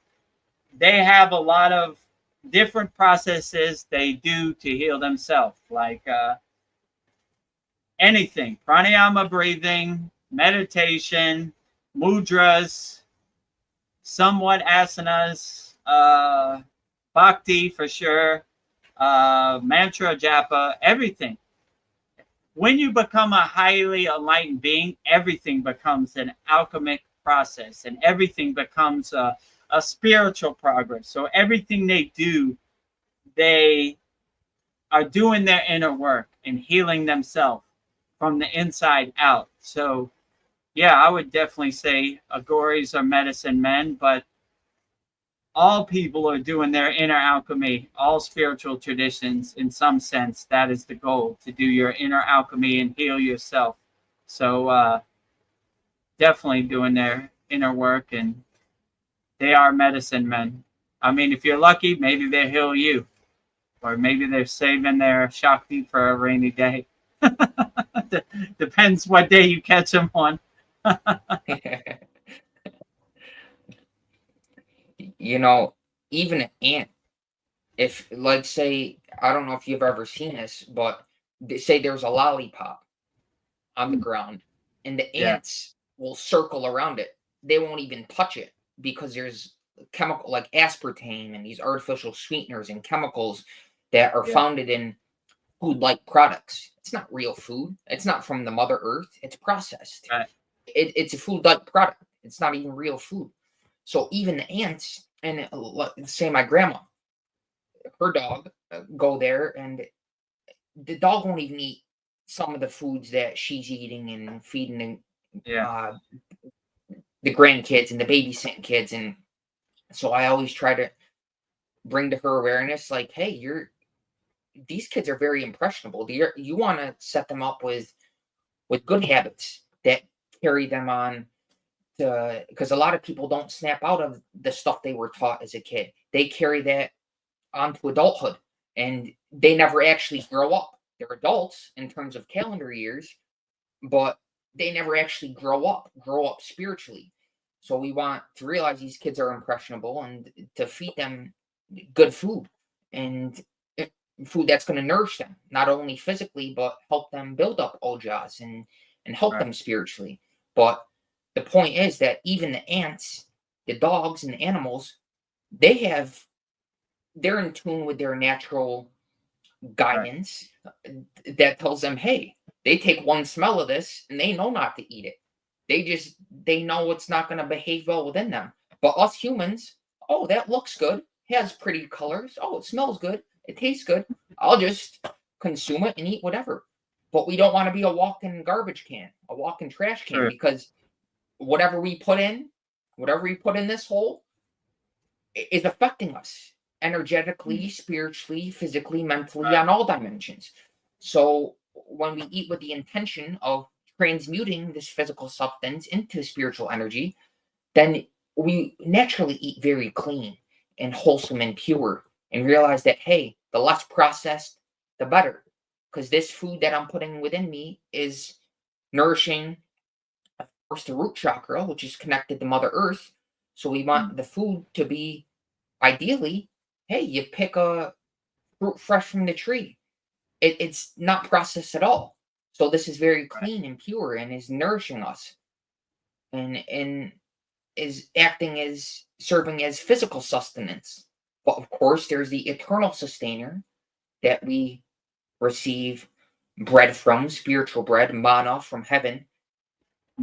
they have a lot of different processes they do to heal themselves, like anything: pranayama, breathing, meditation, mudras, somewhat asanas, bhakti for sure, mantra japa, everything. When you become a highly enlightened being, everything becomes an alchemic process, and everything becomes a spiritual progress. So everything they do, they are doing their inner work and healing themselves from the inside out. So yeah, I would definitely say Agoris are medicine men, but all people are doing their inner alchemy, all spiritual traditions in some sense. That is the goal, to do your inner alchemy and heal yourself. So definitely doing their inner work, and they are medicine men. I mean, if you're lucky, maybe they'll heal you, or maybe they're saving their Shakti for a rainy day. Depends what day you catch them on. You know, even an ant, if, let's say, I don't know if you've ever seen this, but say there's a lollipop on the ground and the Yeah. ants will circle around it. They won't even touch it because there's chemical like aspartame and these artificial sweeteners and chemicals that are Yeah. founded in food-like products. It's not real food. It's not from the Mother Earth. It's processed. Right. It's a food-like product. It's not even real food. So even the ants, and say my grandma, her dog, go there, and the dog won't even eat some of the foods that she's eating and feeding Yeah. the grandkids and the babysitting kids. And so I always try to bring to her awareness, like, hey, these kids are very impressionable. You want to set them up with good habits that carry them on to, because a lot of people don't snap out of the stuff they were taught as a kid. They carry that onto adulthood, and they never actually grow up. They're adults in terms of calendar years, but they never actually grow up spiritually. So we want to realize these kids are impressionable and to feed them good food, and food that's going to nourish them, not only physically, but help them build up ojas and help Right. them spiritually. But the point is that even the ants, the dogs, and the animals, they're in tune with their natural guidance that tells them, hey, they take one smell of this and they know not to eat it. They know it's not going to behave well within them. But us humans, oh, that looks good. It has pretty colors. Oh, it smells good. It tastes good. I'll just consume it and eat whatever. But we don't want to be a walking garbage can, a walking trash can, True. because whatever we put in this hole is affecting us energetically, spiritually, physically, mentally, on all dimensions. So when we eat with the intention of transmuting this physical substance into spiritual energy, then we naturally eat very clean and wholesome and pure, and realize that, hey, the less processed, the better. Because this food that I'm putting within me is nourishing, of course, the root chakra, which is connected to Mother Earth. So we want the food to be, ideally, hey, you pick fruit fresh from the tree. It's not processed at all. So this is very clean and pure and is nourishing us and is acting as serving as physical sustenance. But of course, there's the eternal sustainer that we receive bread from, spiritual bread, manna from heaven.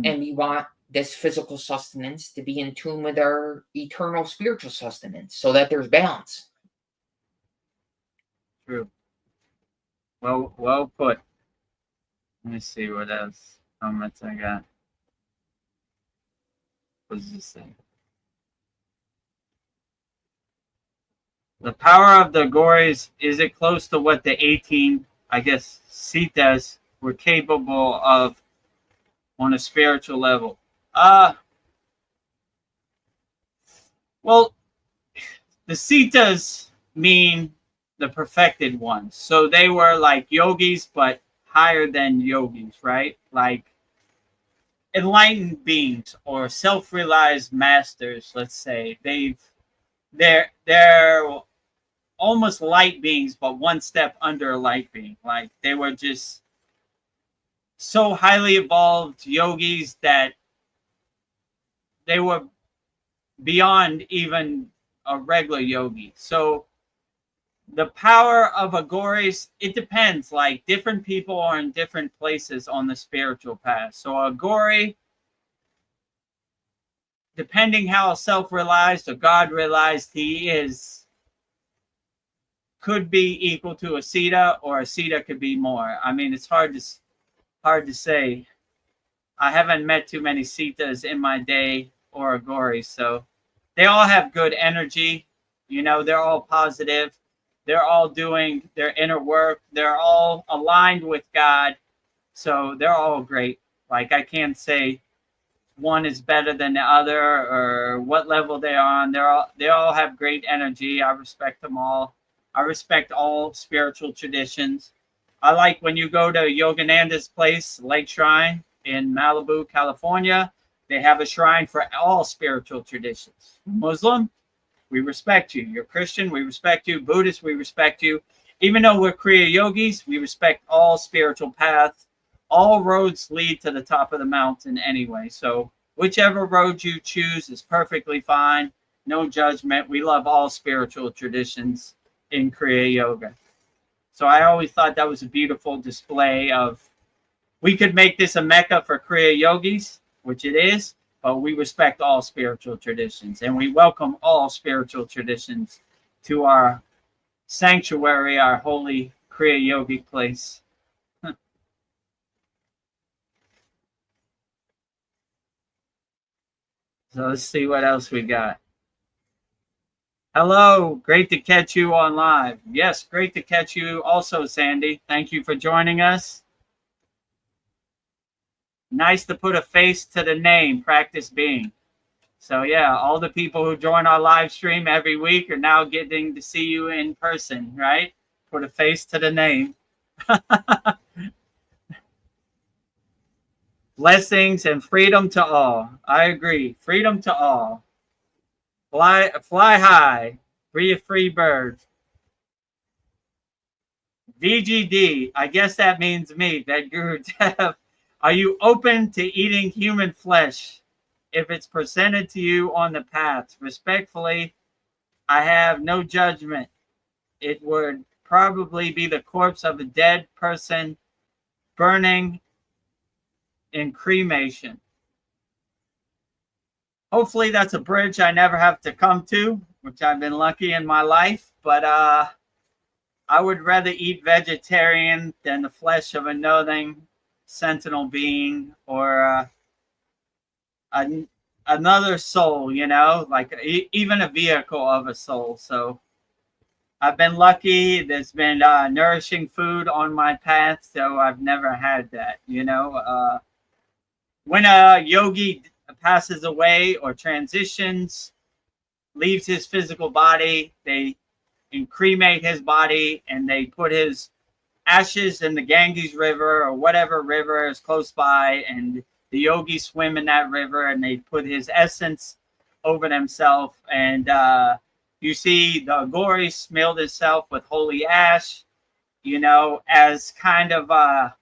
And we want this physical sustenance to be in tune with our eternal spiritual sustenance so that there's balance. True. Well put. Let me see what else comments I got. What does this say? The power of the Goris, is it close to what the 18, I guess, Sitas were capable of on a spiritual level? Well, the Sitas mean the perfected ones. So they were like yogis, but higher than yogis, right? Like enlightened beings or self-realized masters, let's say. They're almost light beings, but one step under a light being. Like they were just so highly evolved yogis that they were beyond even a regular yogi. So the power of a Goris, it depends. Like different people are in different places on the spiritual path. So a Gori, depending how self-realized or God-realized he is, could be equal to a Sita, or a Sita could be more. I mean, it's hard to say. I haven't met too many Sitas in my day or a Gori, so they all have good energy. You know, they're all positive. They're all doing their inner work. They're all aligned with God. So they're all great. Like I can't say one is better than the other or what level they are on. They all have great energy. I respect them all. I respect all spiritual traditions. I like when you go to Yogananda's place, Lake Shrine in Malibu, California, they have a shrine for all spiritual traditions. Muslim, we respect you. You're Christian, we respect you. Buddhist, we respect you. Even though we're Kriya yogis, we respect all spiritual paths. All roads lead to the top of the mountain anyway. So whichever road you choose is perfectly fine. No judgment. We love all spiritual traditions in Kriya Yoga. So I always thought that was a beautiful display of, we could make this a mecca for Kriya yogis, which it is, but we respect all spiritual traditions and we welcome all spiritual traditions to our sanctuary, our holy Kriya yogic place. So let's see what else we got. Hello, great to catch you on live. Yes, great to catch you also, Sandy. Thank you for joining us. Nice to put a face to the name, Practice Being. So yeah, all the people who join our live stream every week are now getting to see you in person, right? Put a face to the name. Blessings and freedom to all. I agree. Freedom to all. Fly high. Be a free bird. VGD. I guess that means me. Vedagurudev. Are you open to eating human flesh if it's presented to you on the path? Respectfully, I have no judgment. It would probably be the corpse of a dead person burning in cremation. Hopefully that's a bridge I never have to come to, which I've been lucky in my life. But I would rather eat vegetarian than the flesh of another sentinel being or another soul, you know, like even a vehicle of a soul. So I've been lucky. There's been nourishing food on my path, so I've never had that, you know. When a yogi passes away or transitions, leaves his physical body, they cremate his body and they put his ashes in the Ganges River or whatever river is close by, and the yogis swim in that river and they put his essence over themselves, and you see the Agori smeared himself with holy ash, you know, as kind of a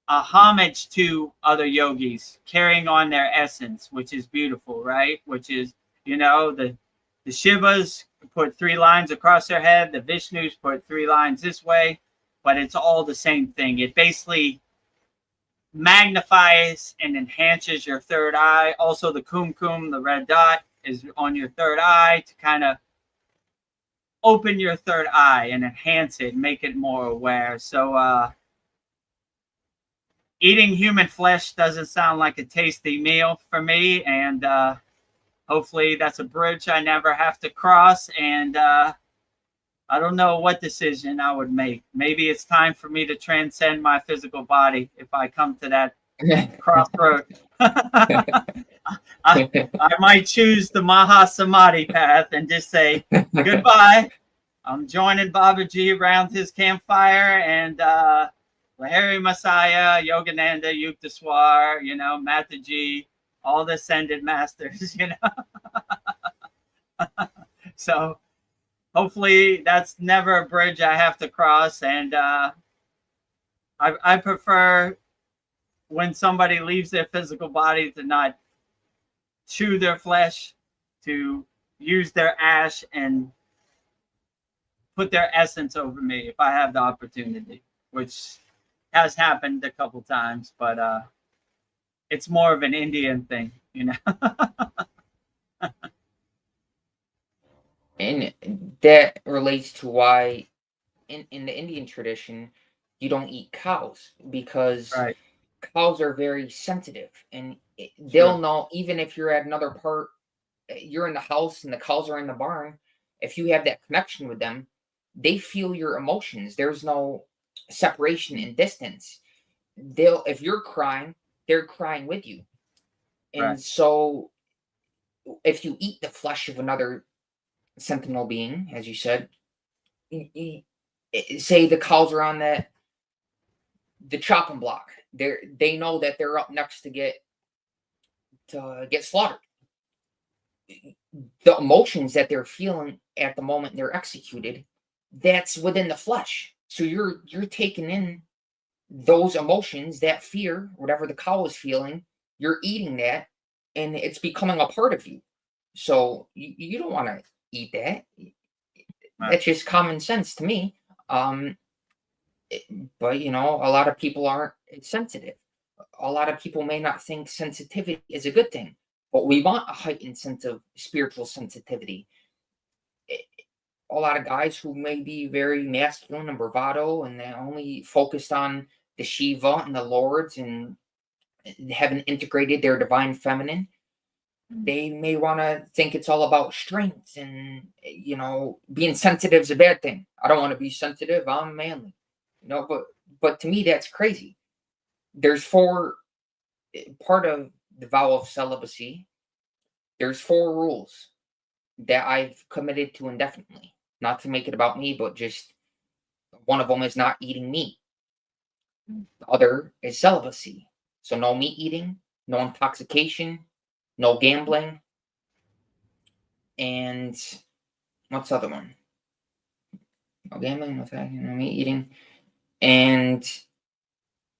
homage to other yogis carrying on their essence, which is beautiful, right? Which is, you know, the Shivas put 3 lines across their head, the Vishnus put 3 lines this way, but it's all the same thing. It basically magnifies and enhances your third eye. Also, the kumkum, the red dot, is on your third eye to kind of open your third eye and enhance it, make it more aware. So, eating human flesh doesn't sound like a tasty meal for me, and hopefully that's a bridge I never have to cross. And I don't know what decision I would make. Maybe it's time for me to transcend my physical body if I come to that crossroad. I might choose the Maha Samadhi path and just say goodbye. I'm joining Babaji around his campfire, and Lahiri Messiah, Yogananda, Yukteswar, you know, Mataji, all the ascended masters, you know. So hopefully that's never a bridge I have to cross. And I prefer when somebody leaves their physical body to not chew their flesh, to use their ash and put their essence over me if I have the opportunity, which has happened a couple times, but it's more of an Indian thing, you know. And that relates to why in the Indian tradition, you don't eat cows, because Right. cows are very sensitive, and they'll Sure. know, even if you're at another part, you're in the house and the cows are in the barn, if you have that connection with them, they feel your emotions. There's no separation and distance. If you're crying, they're crying with you. Right. And so if you eat the flesh of another sentinel being, as you said, say the cows are on the chopping block, they know that they're up next to get slaughtered. The emotions that they're feeling at the moment they're executed, that's within the flesh. So you're taking in those emotions, that fear, whatever the cow is feeling, you're eating that, and it's becoming a part of you. So you don't want to eat that. Right. That's just common sense to me. But you know, a lot of people aren't sensitive. A lot of people may not think sensitivity is a good thing, but we want a heightened sense of spiritual sensitivity. A lot of guys who may be very masculine and bravado, and they only focused on the Shiva and the Lords and haven't integrated their divine feminine, they may want to think it's all about strength, and you know, being sensitive is a bad thing. I don't want to be sensitive, I'm manly, you know. But to me, that's crazy. There's part of the vow of celibacy, there's 4 rules that I've committed to indefinitely. Not to make it about me, but just one of them is not eating meat. The other is celibacy. So no meat eating, no intoxication, no gambling, and what's the other one? No gambling, no fasting, no meat eating, and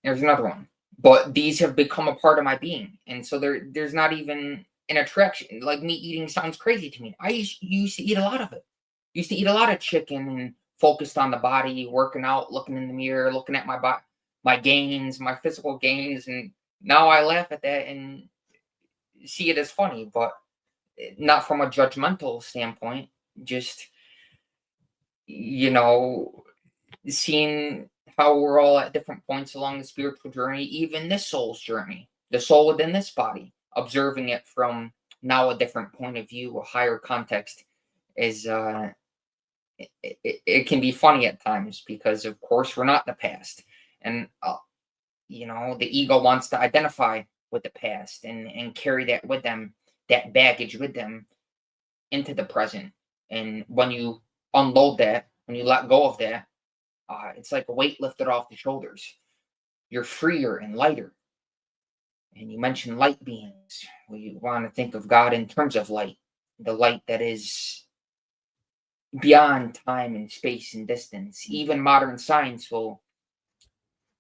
there's another one. But these have become a part of my being, and so there's not even an attraction. Like, meat eating sounds crazy to me. I used to eat a lot of it. Used to eat a lot of chicken and focused on the body, working out, looking in the mirror, looking at my gains, my physical gains, and now I laugh at that and see it as funny, but not from a judgmental standpoint. Just, you know, seeing how we're all at different points along the spiritual journey, even this soul's journey, the soul within this body, observing it from now a different point of view, a higher context, is it can be funny at times, because of course we're not in the past, and you know, the ego wants to identify with the past and carry that with them, that baggage with them, into the present. And when you unload that, when you let go of that, it's like a weight lifted off the shoulders. You're freer and lighter. And you mentioned light beings. We want to think of God in terms of light, the light that is beyond time and space and distance. Even modern science will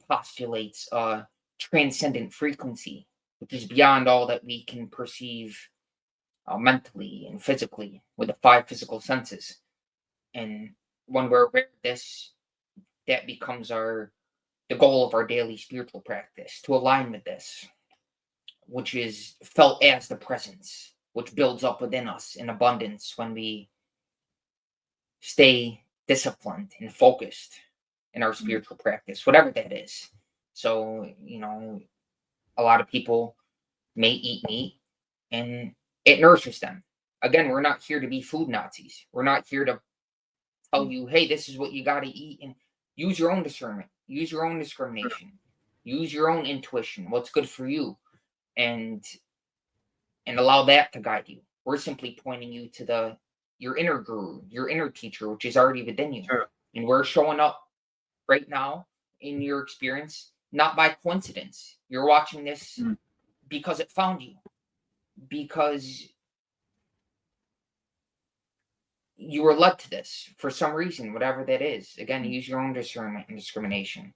postulates a transcendent frequency, which is beyond all that we can perceive mentally and physically with the five physical senses. And when we're aware of this, that becomes the goal of our daily spiritual practice, to align with this, which is felt as the presence, which builds up within us in abundance when we stay disciplined and focused in our spiritual practice, whatever that is. So, a lot of people may eat meat and it nourishes them. Again, we're not here to be food Nazis. We're not here to tell you, hey, this is what you got to eat. And use your own discernment, use your own discrimination, use your own intuition, what's good for you, and allow that to guide you. We're simply pointing you to your inner guru, your inner teacher, which is already within you. Sure. And we're showing up right now in your experience, not by coincidence. You're watching this because it found you, because you were led to this for some reason, whatever that is. Again, use your own discernment and discrimination.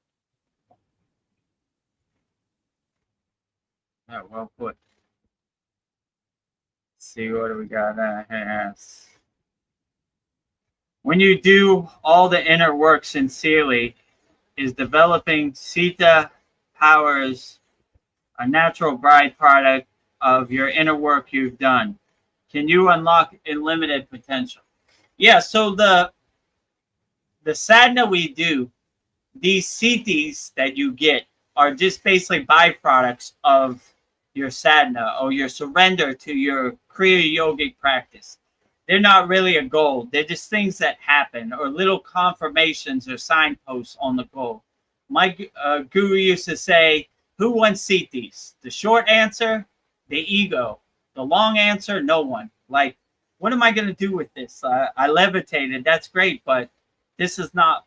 Yeah, well put. Let's see, what do we got? When you do all the inner work sincerely, is developing Sita powers a natural byproduct of your inner work you've done? Can you unlock unlimited potential? Yeah, so the sadhana we do, these siddhis that you get are just basically byproducts of your sadhana or your surrender to your Kriya yogic practice. They're not really a goal. They're just things that happen or little confirmations or signposts on the goal. My guru used to say, who wants siddhis? The short answer, the ego. The long answer, no one. Like, what am I going to do with this? I levitated. That's great, but this is not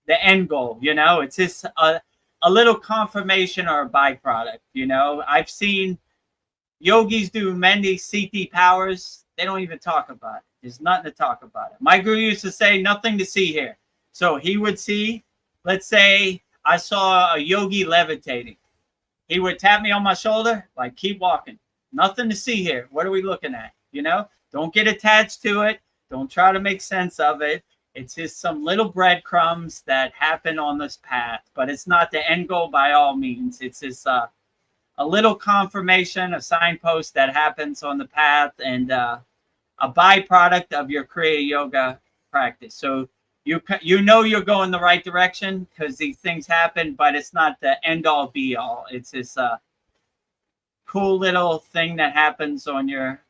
the end goal. It's just a little confirmation or a byproduct. I've seen yogis do many siddhi powers. They don't even talk about it. There's nothing to talk about it. My guru used to say, nothing to see here. So he would see, let's say I saw a yogi levitating. He would tap me on my shoulder, like, keep walking. Nothing to see here. What are we looking at? Don't get attached to it. Don't try to make sense of it. It's just some little breadcrumbs that happen on this path, but it's not the end goal by all means. It's just a little confirmation, a signpost that happens on the path, and a byproduct of your Kriya yoga practice. So you know you're going the right direction because these things happen, but it's not the end all be all. It's this cool little thing that happens on your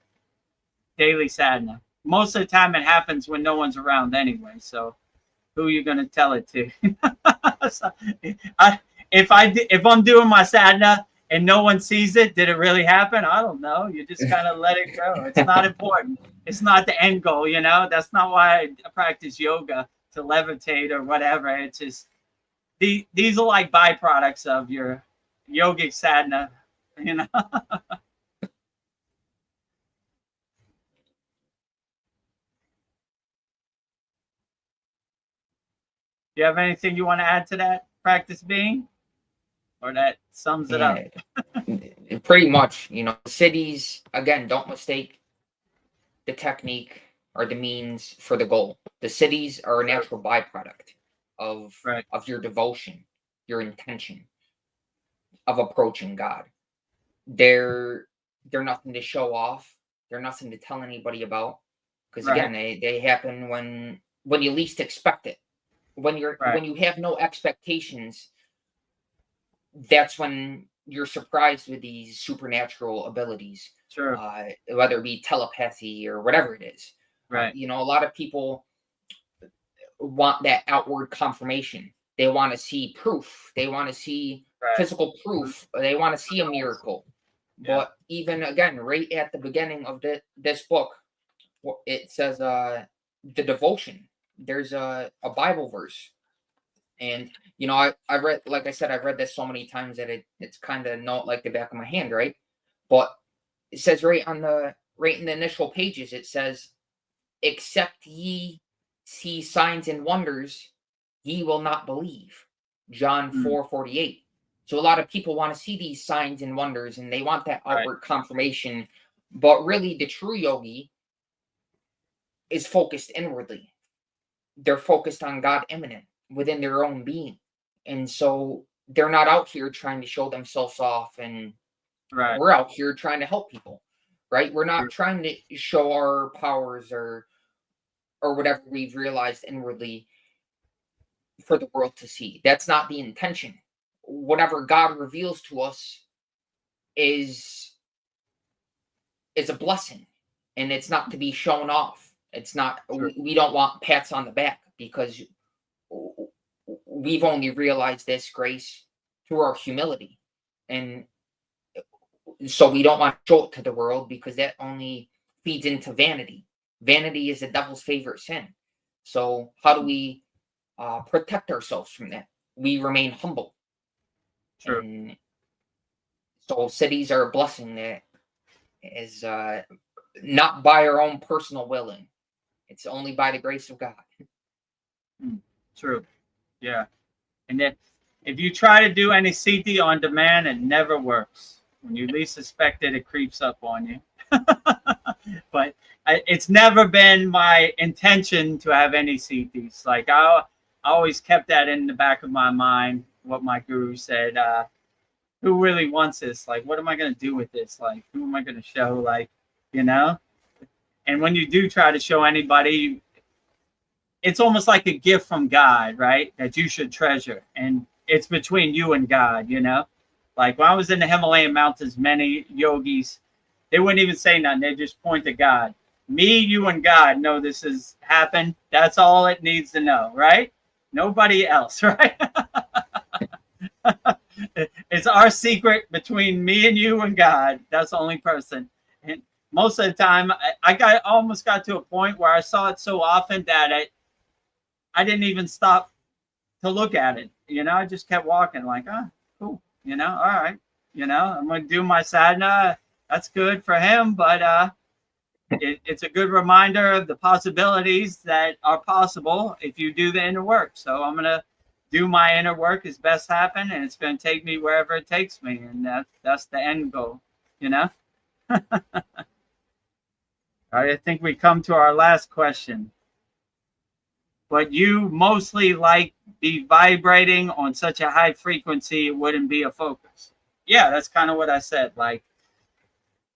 daily sadhana. Most of the time it happens when no one's around anyway. So who are you going to tell it to? So, if I'm doing my sadhana and no one sees it, did it really happen? I don't know. You just kind of let it go. It's not important. It's not the end goal, That's not why I practice yoga, to levitate or whatever. It's just these are like byproducts of your yogic sadhana, Do you have anything you want to add to that, practice being? Or that sums it up? Pretty much, cities, again, don't mistake the technique or the means for the goal. The cities are a natural byproduct of your devotion, your intention of approaching God. They're nothing to show off. They're nothing to tell anybody about. Because again, they happen when you least expect it. When you have no expectations, that's when you're surprised with these supernatural abilities. Sure. Whether it be telepathy or whatever it is. Right. A lot of people want that outward confirmation. They want to see proof. They want to see physical proof. They want to see a miracle. Yeah. But even again, right at the beginning of this book, it says the devotion. There's a Bible verse. And, I read, like I said, I've read this so many times that it's kind of not like the back of my hand, right? But it says right in the initial pages, it says, except ye see signs and wonders, ye will not believe. John 4:48. So a lot of people want to see these signs and wonders, and they want that outward confirmation. But really, the true yogi is focused inwardly. They're focused on God immanent within their own being. And so they're not out here trying to show themselves off, and we're out here trying to help people, right? We're not trying to show our powers or whatever we've realized inwardly for the world to see. That's not the intention. Whatever God reveals to us is a blessing, and it's not to be shown off. It's not, we don't want pats on the back, because we've only realized this grace through our humility. And so we don't want to show it to the world, because that only feeds into vanity. Vanity is the devil's favorite sin. So how do we protect ourselves from that? We remain humble. True. And so cities are a blessing that is not by our own personal willing. It's only by the grace of God. True. Yeah. And then if you try to do any CT on demand, it never works. When you least suspect it, it creeps up on you. But it's never been my intention to have any CTs. Like I always kept that in the back of my mind, what my guru said. Who really wants this? Like, what am I going to do with this? Like, who am I going to show? Like, you know? And when you do try to show anybody, it's almost like a gift from God, right? That you should treasure. And it's between you and God, you know? Like when I was in the Himalayan mountains, many yogis, they wouldn't even say nothing. They just point to God. Me, you, and God know this has happened. That's all it needs to know, right? Nobody else, right? It's our secret between me and you and God. That's the only person. And most of the time, I almost got to a point where I saw it so often that I didn't even stop to look at it. You know, I just kept walking like, oh, cool. You know, all right. You know, I'm going to do my sadhana. That's good for him. But it's a good reminder of the possibilities that are possible if you do the inner work. So I'm going to do my inner work as best happen, and it's going to take me wherever it takes me. And that's the end goal, you know? All right, I think we come to our last question. But you mostly like be vibrating on such a high frequency, it wouldn't be a focus. Yeah, that's kind of what I said. Like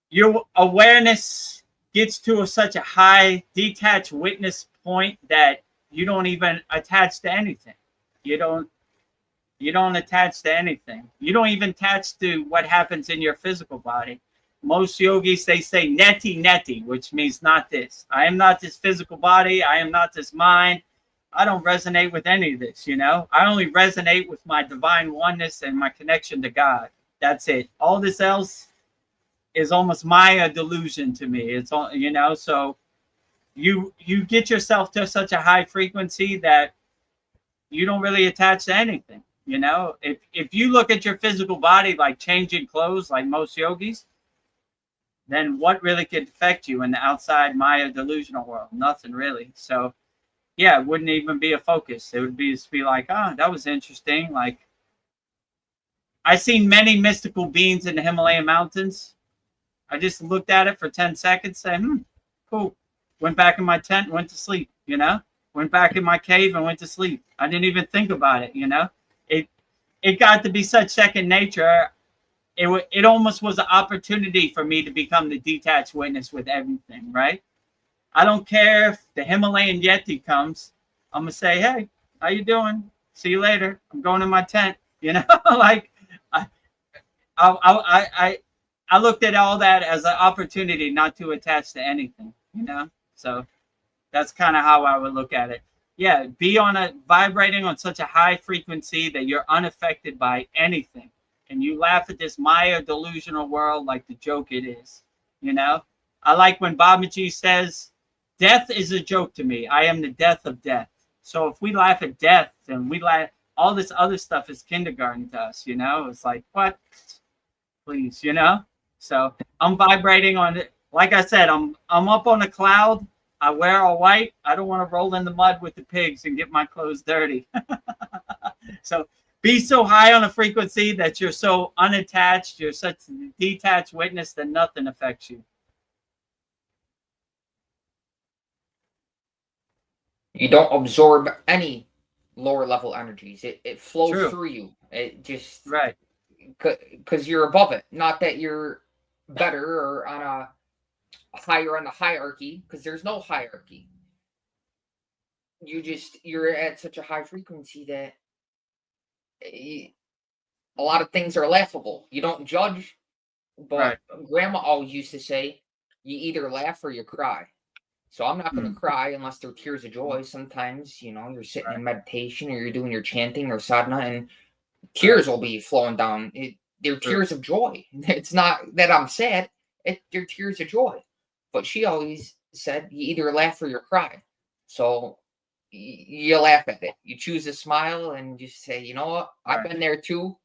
your awareness gets to such a high detached witness point that you don't even attach to anything. You don't attach to anything. You don't even attach to what happens in your physical body. Most yogis, they say neti neti, which means not this. I am not this physical body. I am not this mind. I don't resonate with any of this, you know. I only resonate with my divine oneness and my connection to God. That's it. All this else is almost Maya delusion to me. It's all, you know, so you get yourself to such a high frequency that you don't really attach to anything, you know. If you look at your physical body like changing clothes, like most yogis, then what really could affect you in the outside Maya delusional world? Nothing really. So yeah, it wouldn't even be a focus. It would just be like, oh, that was interesting. Like I've seen many mystical beings in the Himalayan mountains. I just looked at it for 10 seconds, said, cool. Went back in my tent, went to sleep, you know. Went back in my cave and went to sleep. I didn't even think about it, you know. It got to be such second nature. It almost was an opportunity for me to become the detached witness with everything, right? I don't care if the Himalayan Yeti comes. I'm gonna say, hey, how you doing? See you later. I'm going in my tent, you know. Like I looked at all that as an opportunity not to attach to anything, you know. So that's kind of how I would look at it. Yeah, be vibrating on such a high frequency that you're unaffected by anything. And you laugh at this Maya delusional world like the joke it is. You know? I like when Babaji says, death is a joke to me. I am the death of death. So if we laugh at death and we laugh, all this other stuff is kindergarten to us, you know? It's like, what? Please, you know? So I'm vibrating on it. Like I said, I'm up on a cloud. I wear all white. I don't want to roll in the mud with the pigs and get my clothes dirty. So be so high on a frequency that you're so unattached, you're such a detached witness that nothing affects you. You don't absorb any lower level energies. It flows True. through you. It just, Right. because you're above it. Not that you're better or on a higher on the hierarchy, because there's no hierarchy. You're at such a high frequency that a lot of things are laughable. You don't judge, Right. but grandma always used to say, you either laugh or you cry. So I'm not going to cry unless they're tears of joy. Sometimes, you're sitting in meditation or you're doing your chanting or sadhana, and tears will be flowing down. They're tears of joy. It's not that I'm sad. They're tears of joy. But she always said, you either laugh or you cry. So you laugh at it. You choose to smile and just say, you know what? I've been there too.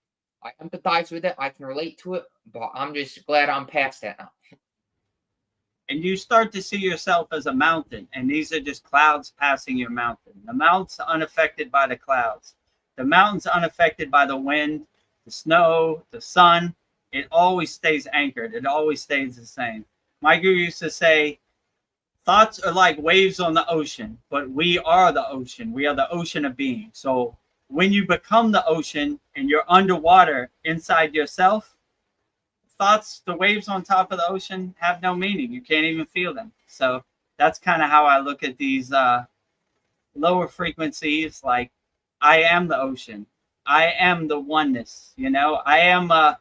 I empathize with it. I can relate to it. But I'm just glad I'm past that now. And you start to see yourself as a mountain, and these are just clouds passing your mountain. The mountain's unaffected by the clouds. The mountain's unaffected by the wind, the snow, the sun. It always stays anchored. It always stays the same. My guru used to say, thoughts are like waves on the ocean, but we are the ocean. We are the ocean of being. So when you become the ocean and you're underwater inside yourself, thoughts, the waves on top of the ocean have no meaning. You can't even feel them. So that's kind of how I look at these lower frequencies. Like, I am the ocean. I am the oneness. I am a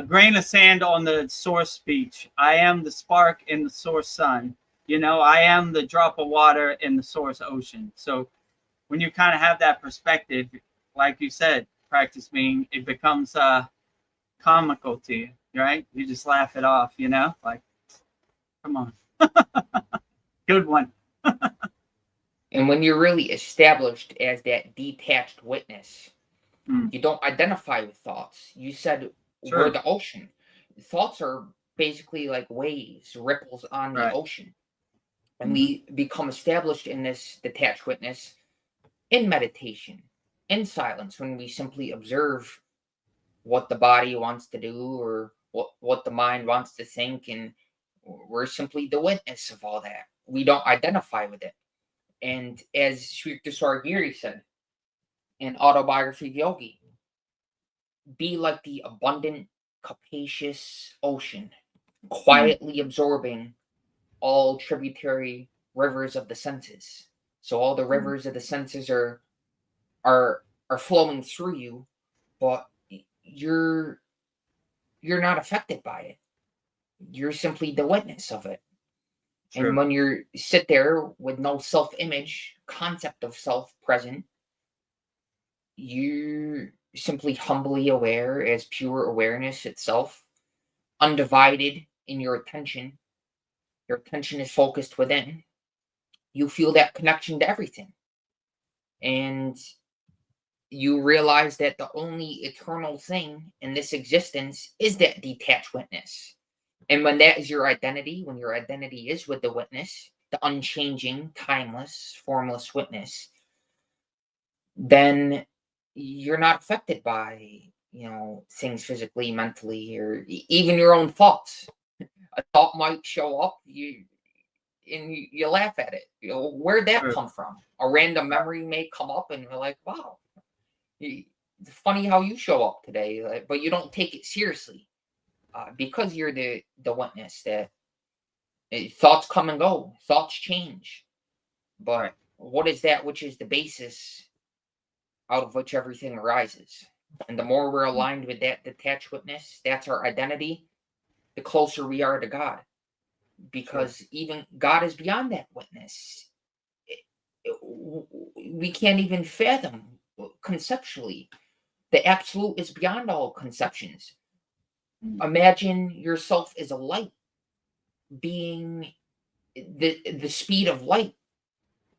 grain of sand on the source beach. I am the spark in the source sun. I am the drop of water in the source ocean. So when you kind of have that perspective, like you said, practice being, it becomes comical to you, right? You just laugh it off, like, come on. Good one. And when you're really established as that detached witness, you don't identify with thoughts. You said we're the ocean. Thoughts are basically like waves, ripples on the ocean. And we become established in this detached witness in meditation, in silence, when we simply observe what the body wants to do or what the mind wants to think. And we're simply the witness of all that. We don't identify with it. And as Sri Giri said in Autobiography of Yogi, be like the abundant, capacious ocean, quietly absorbing all tributary rivers of the senses. So all the rivers of the senses are flowing through you, but you're not affected by it. You're simply the witness of it. And when you sit there with no self-image, concept of self present, you're simply humbly aware as pure awareness itself, undivided in your attention. Your attention is focused within. You feel that connection to everything. And you realize that the only eternal thing in this existence is that detached witness. And when that is your identity, when your identity is with the witness, the unchanging, timeless, formless witness, then you're not affected by, things physically, mentally, or even your own thoughts. A thought might show up, you laugh at it. Where'd that come from? A random memory may come up and you're like, wow, it's funny how you show up today, but you don't take it seriously because you're the witness that thoughts come and go, thoughts change. But what is that which is the basis out of which everything arises? And the more we're aligned with that detached witness, that's our identity, the closer we are to God. Because even God is beyond that witness. We can't even fathom conceptually. The absolute is beyond all conceptions. Imagine yourself as a light, being the speed of light,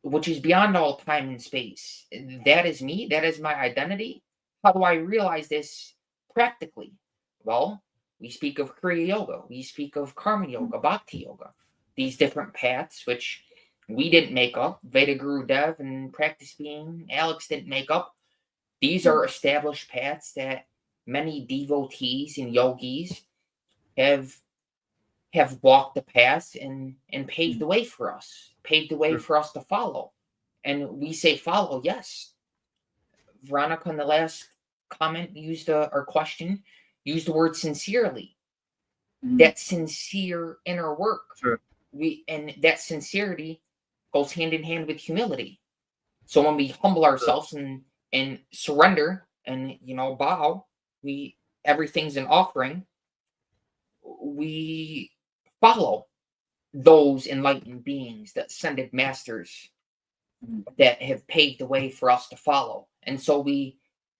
which is beyond all time and space. That is me. That is my identity. How do I realize this practically? Well, we speak of Kriya Yoga. We speak of Karma Yoga, Bhakti Yoga. These different paths, which we didn't make up. Vedagurudev and Practice Being, Alex didn't make up. These are established paths that many devotees and yogis have walked the paths and paved the way for us, paved the way for us to follow. And we say follow, yes. Veronica, in the last comment, or question, used the word sincerely. That sincere inner work. And that sincerity goes hand in hand with humility. So when we humble ourselves and surrender and bow, everything's an offering. We follow those enlightened beings, that ascended masters that have paved the way for us to follow. And so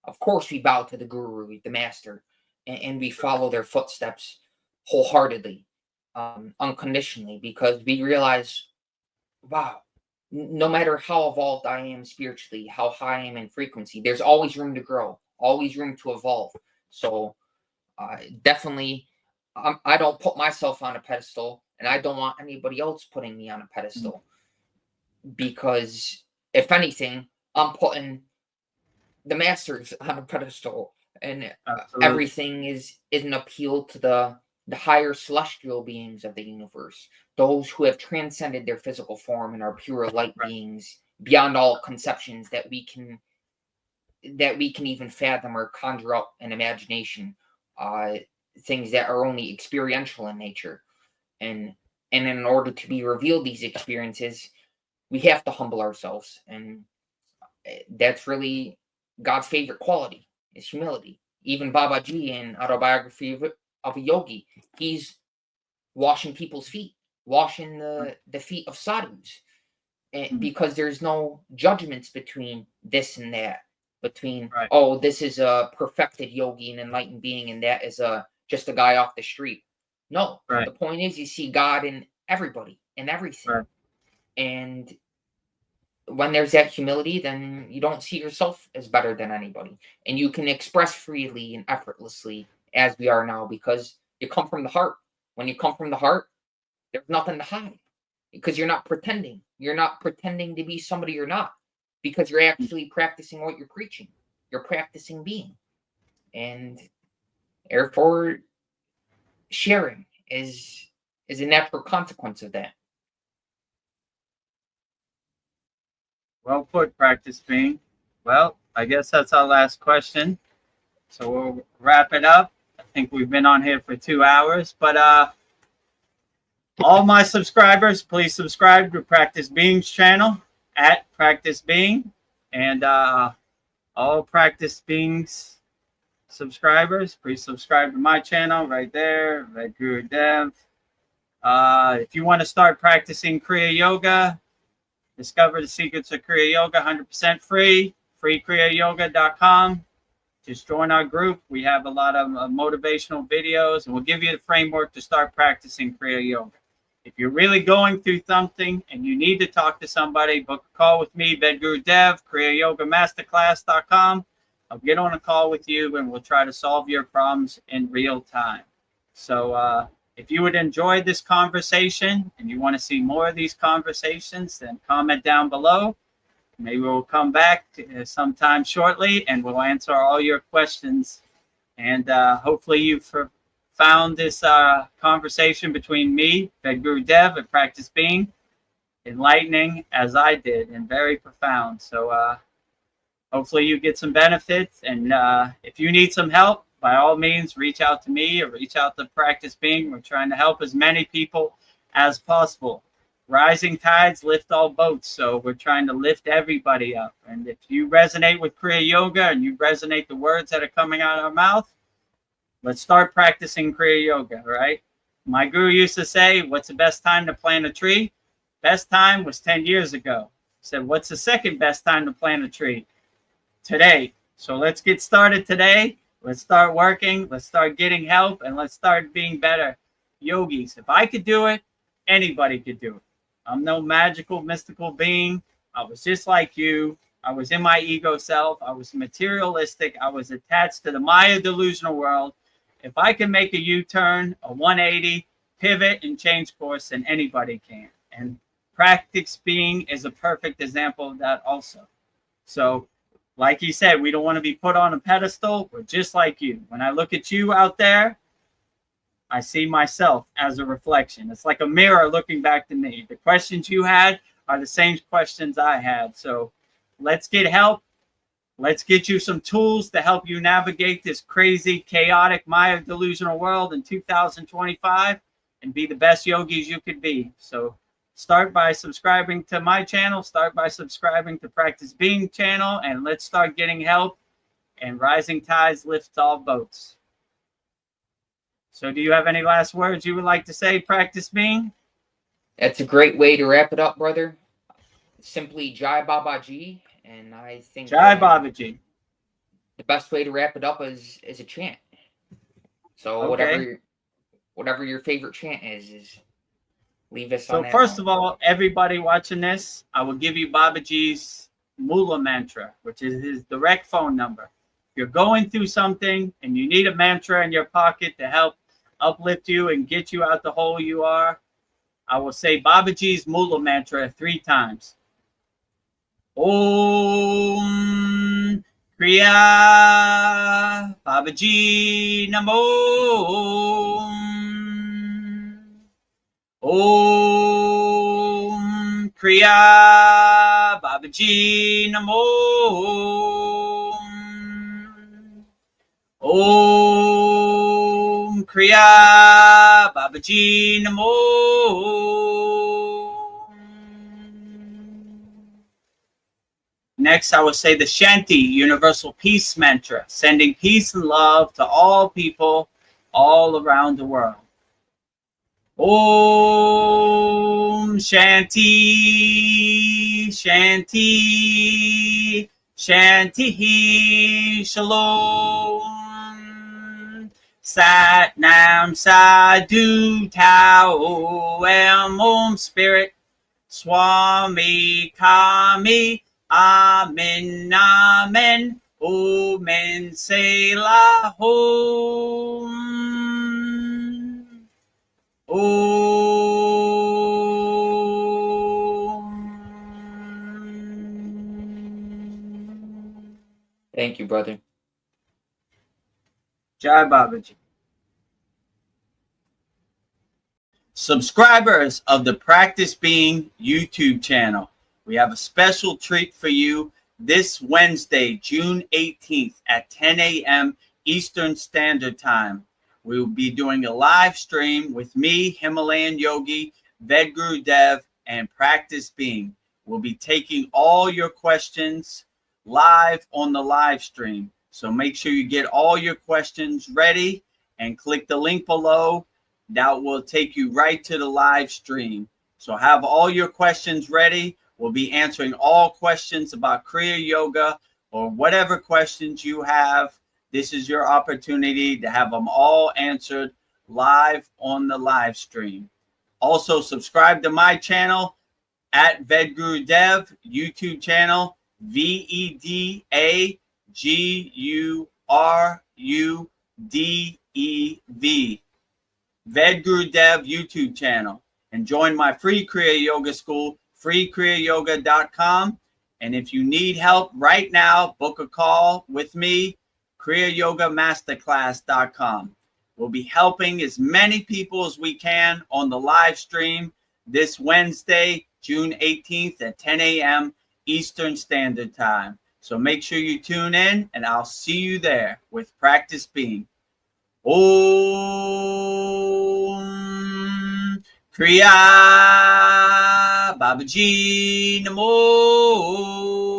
of course, we bow to the guru, the master, and we follow their footsteps wholeheartedly, unconditionally, because we realize, wow, no matter how evolved I am spiritually, how high I am in frequency, there's always room to grow, always room to evolve. So definitely, I don't put myself on a pedestal, and I don't want anybody else putting me on a pedestal, because if anything, I'm putting the masters on a pedestal, and everything is an appeal to the higher celestial beings of the universe, those who have transcended their physical form and are pure light beings beyond all conceptions that we can even fathom or conjure up in imagination, things that are only experiential in nature. And in order to be revealed these experiences, we have to humble ourselves, and that's really God's favorite quality, is humility. Even Babaji in Autobiography of a Yogi, he's washing people's feet, washing the feet of sadhus, because there's no judgments between this and that, between oh, this is a perfected yogi, an enlightened being, and that is just a guy off the street. No, the point is, you see God in everybody, in everything, and when there's that humility, then you don't see yourself as better than anybody, and you can express freely and effortlessly as we are now, because you come from the heart. When you come from the heart, there's nothing to hide, because you're not pretending. You're not pretending to be somebody you're not, because you're actually practicing what you're preaching. You're practicing being, and therefore sharing is a natural consequence of that. Well put, Practice Being. Well, I guess that's our last question. So we'll wrap it up. I think we've been on here for 2 hours, but all my subscribers, please subscribe to Practice Being's channel at Practice Being, and all Practice Being's subscribers, please subscribe to my channel right there, Vedagurudev. If you want to start practicing Kriya Yoga, discover the secrets of Kriya Yoga, 100% free, kriyayogamasterclass.com. Just join our group. We have a lot of motivational videos, and we'll give you the framework to start practicing Kriya Yoga. If you're really going through something and you need to talk to somebody, book a call with me, Vedagurudev, kriyayogamasterclass.com. I'll get on a call with you, and we'll try to solve your problems in real time. So if you would enjoy this conversation and you want to see more of these conversations, then comment down below. Maybe we'll come back sometime shortly, and we'll answer all your questions. And hopefully you've found this conversation between me, Vedagurudev, and Practice Being enlightening as I did, and very profound. So hopefully you get some benefits. And if you need some help, by all means, reach out to me or reach out to Practice Being. We're trying to help as many people as possible. Rising tides lift all boats, so we're trying to lift everybody up. And if you resonate with Kriya Yoga and you resonate the words that are coming out of our mouth, let's start practicing Kriya Yoga, right? My guru used to say, what's the best time to plant a tree? Best time was 10 years ago. He said, what's the second best time to plant a tree? Today. So let's get started today. Let's start working. Let's start getting help, and let's start being better yogis. If I could do it, anybody could do it. I'm no magical, mystical being. I was just like you. I was in my ego self. I was materialistic. I was attached to the Maya delusional world. If I can make a U-turn, a 180, pivot, and change course, then anybody can. And Practice Being is a perfect example of that also. So, like he said, we don't want to be put on a pedestal. We're just like you. When I look at you out there, I see myself as a reflection. It's like a mirror looking back to me. The questions you had are the same questions I had. So let's get help. Let's get you some tools to help you navigate this crazy, chaotic, Maya delusional world in 2025 and be the best yogis you could be. So start by subscribing to my channel. Start by subscribing to Practice Being channel. And let's start getting help. And rising tides lift all boats. So do you have any last words you would like to say, Practice Being? That's a great way to wrap it up, brother. Simply Jai Babaji, and I think Jai Babaji. the best way to wrap it up is a chant. So Okay. whatever your favorite chant is leave us So on that. first of all, everybody watching this, I will give you Babaji's Mula mantra, which is his direct phone number. If you're going through something and you need a mantra in your pocket to help uplift you and get you out the hole you are, I will say Babaji's Mula mantra 3 times. Om Kriya Babaji Namo. Om Kriya Babaji Namo. Om Kriya Babaji Namo. Next, I will say the Shanti Universal Peace Mantra, sending peace and love to all people all around the world. Om Shanti, Shanti, Shanti, Shalom. Sat Nam Sadhu Tao Om Spirit, Swami Kami, Amen, Amen, Omen Selah Om. Thank you, brother. Jai Babaji. Subscribers of the Practice Being YouTube channel, we have a special treat for you this Wednesday, June 18th at 10 a.m. Eastern Standard Time. We will be doing a live stream with me, Himalayan Yogi, Vedagurudev, and Practice Being. We'll be taking all your questions live on the live stream. So make sure you get all your questions ready and click the link below. That will take you right to the live stream. So have all your questions ready. We'll be answering all questions about Kriya Yoga or whatever questions you have. This is your opportunity to have them all answered live on the live stream. Also, subscribe to my channel at Vedagurudev YouTube channel, Vedagurudev, Vedagurudev YouTube channel, and join my free Kriya Yoga school, freekriyayogamasterclass.com. And if you need help right now, book a call with me, kriyayogamasterclass.com. We'll be helping as many people as we can on the live stream this Wednesday, June 18th at 10 a.m. Eastern Standard Time. So make sure you tune in, and I'll see you there with Practice Being. Om Kriya Babaji Namo.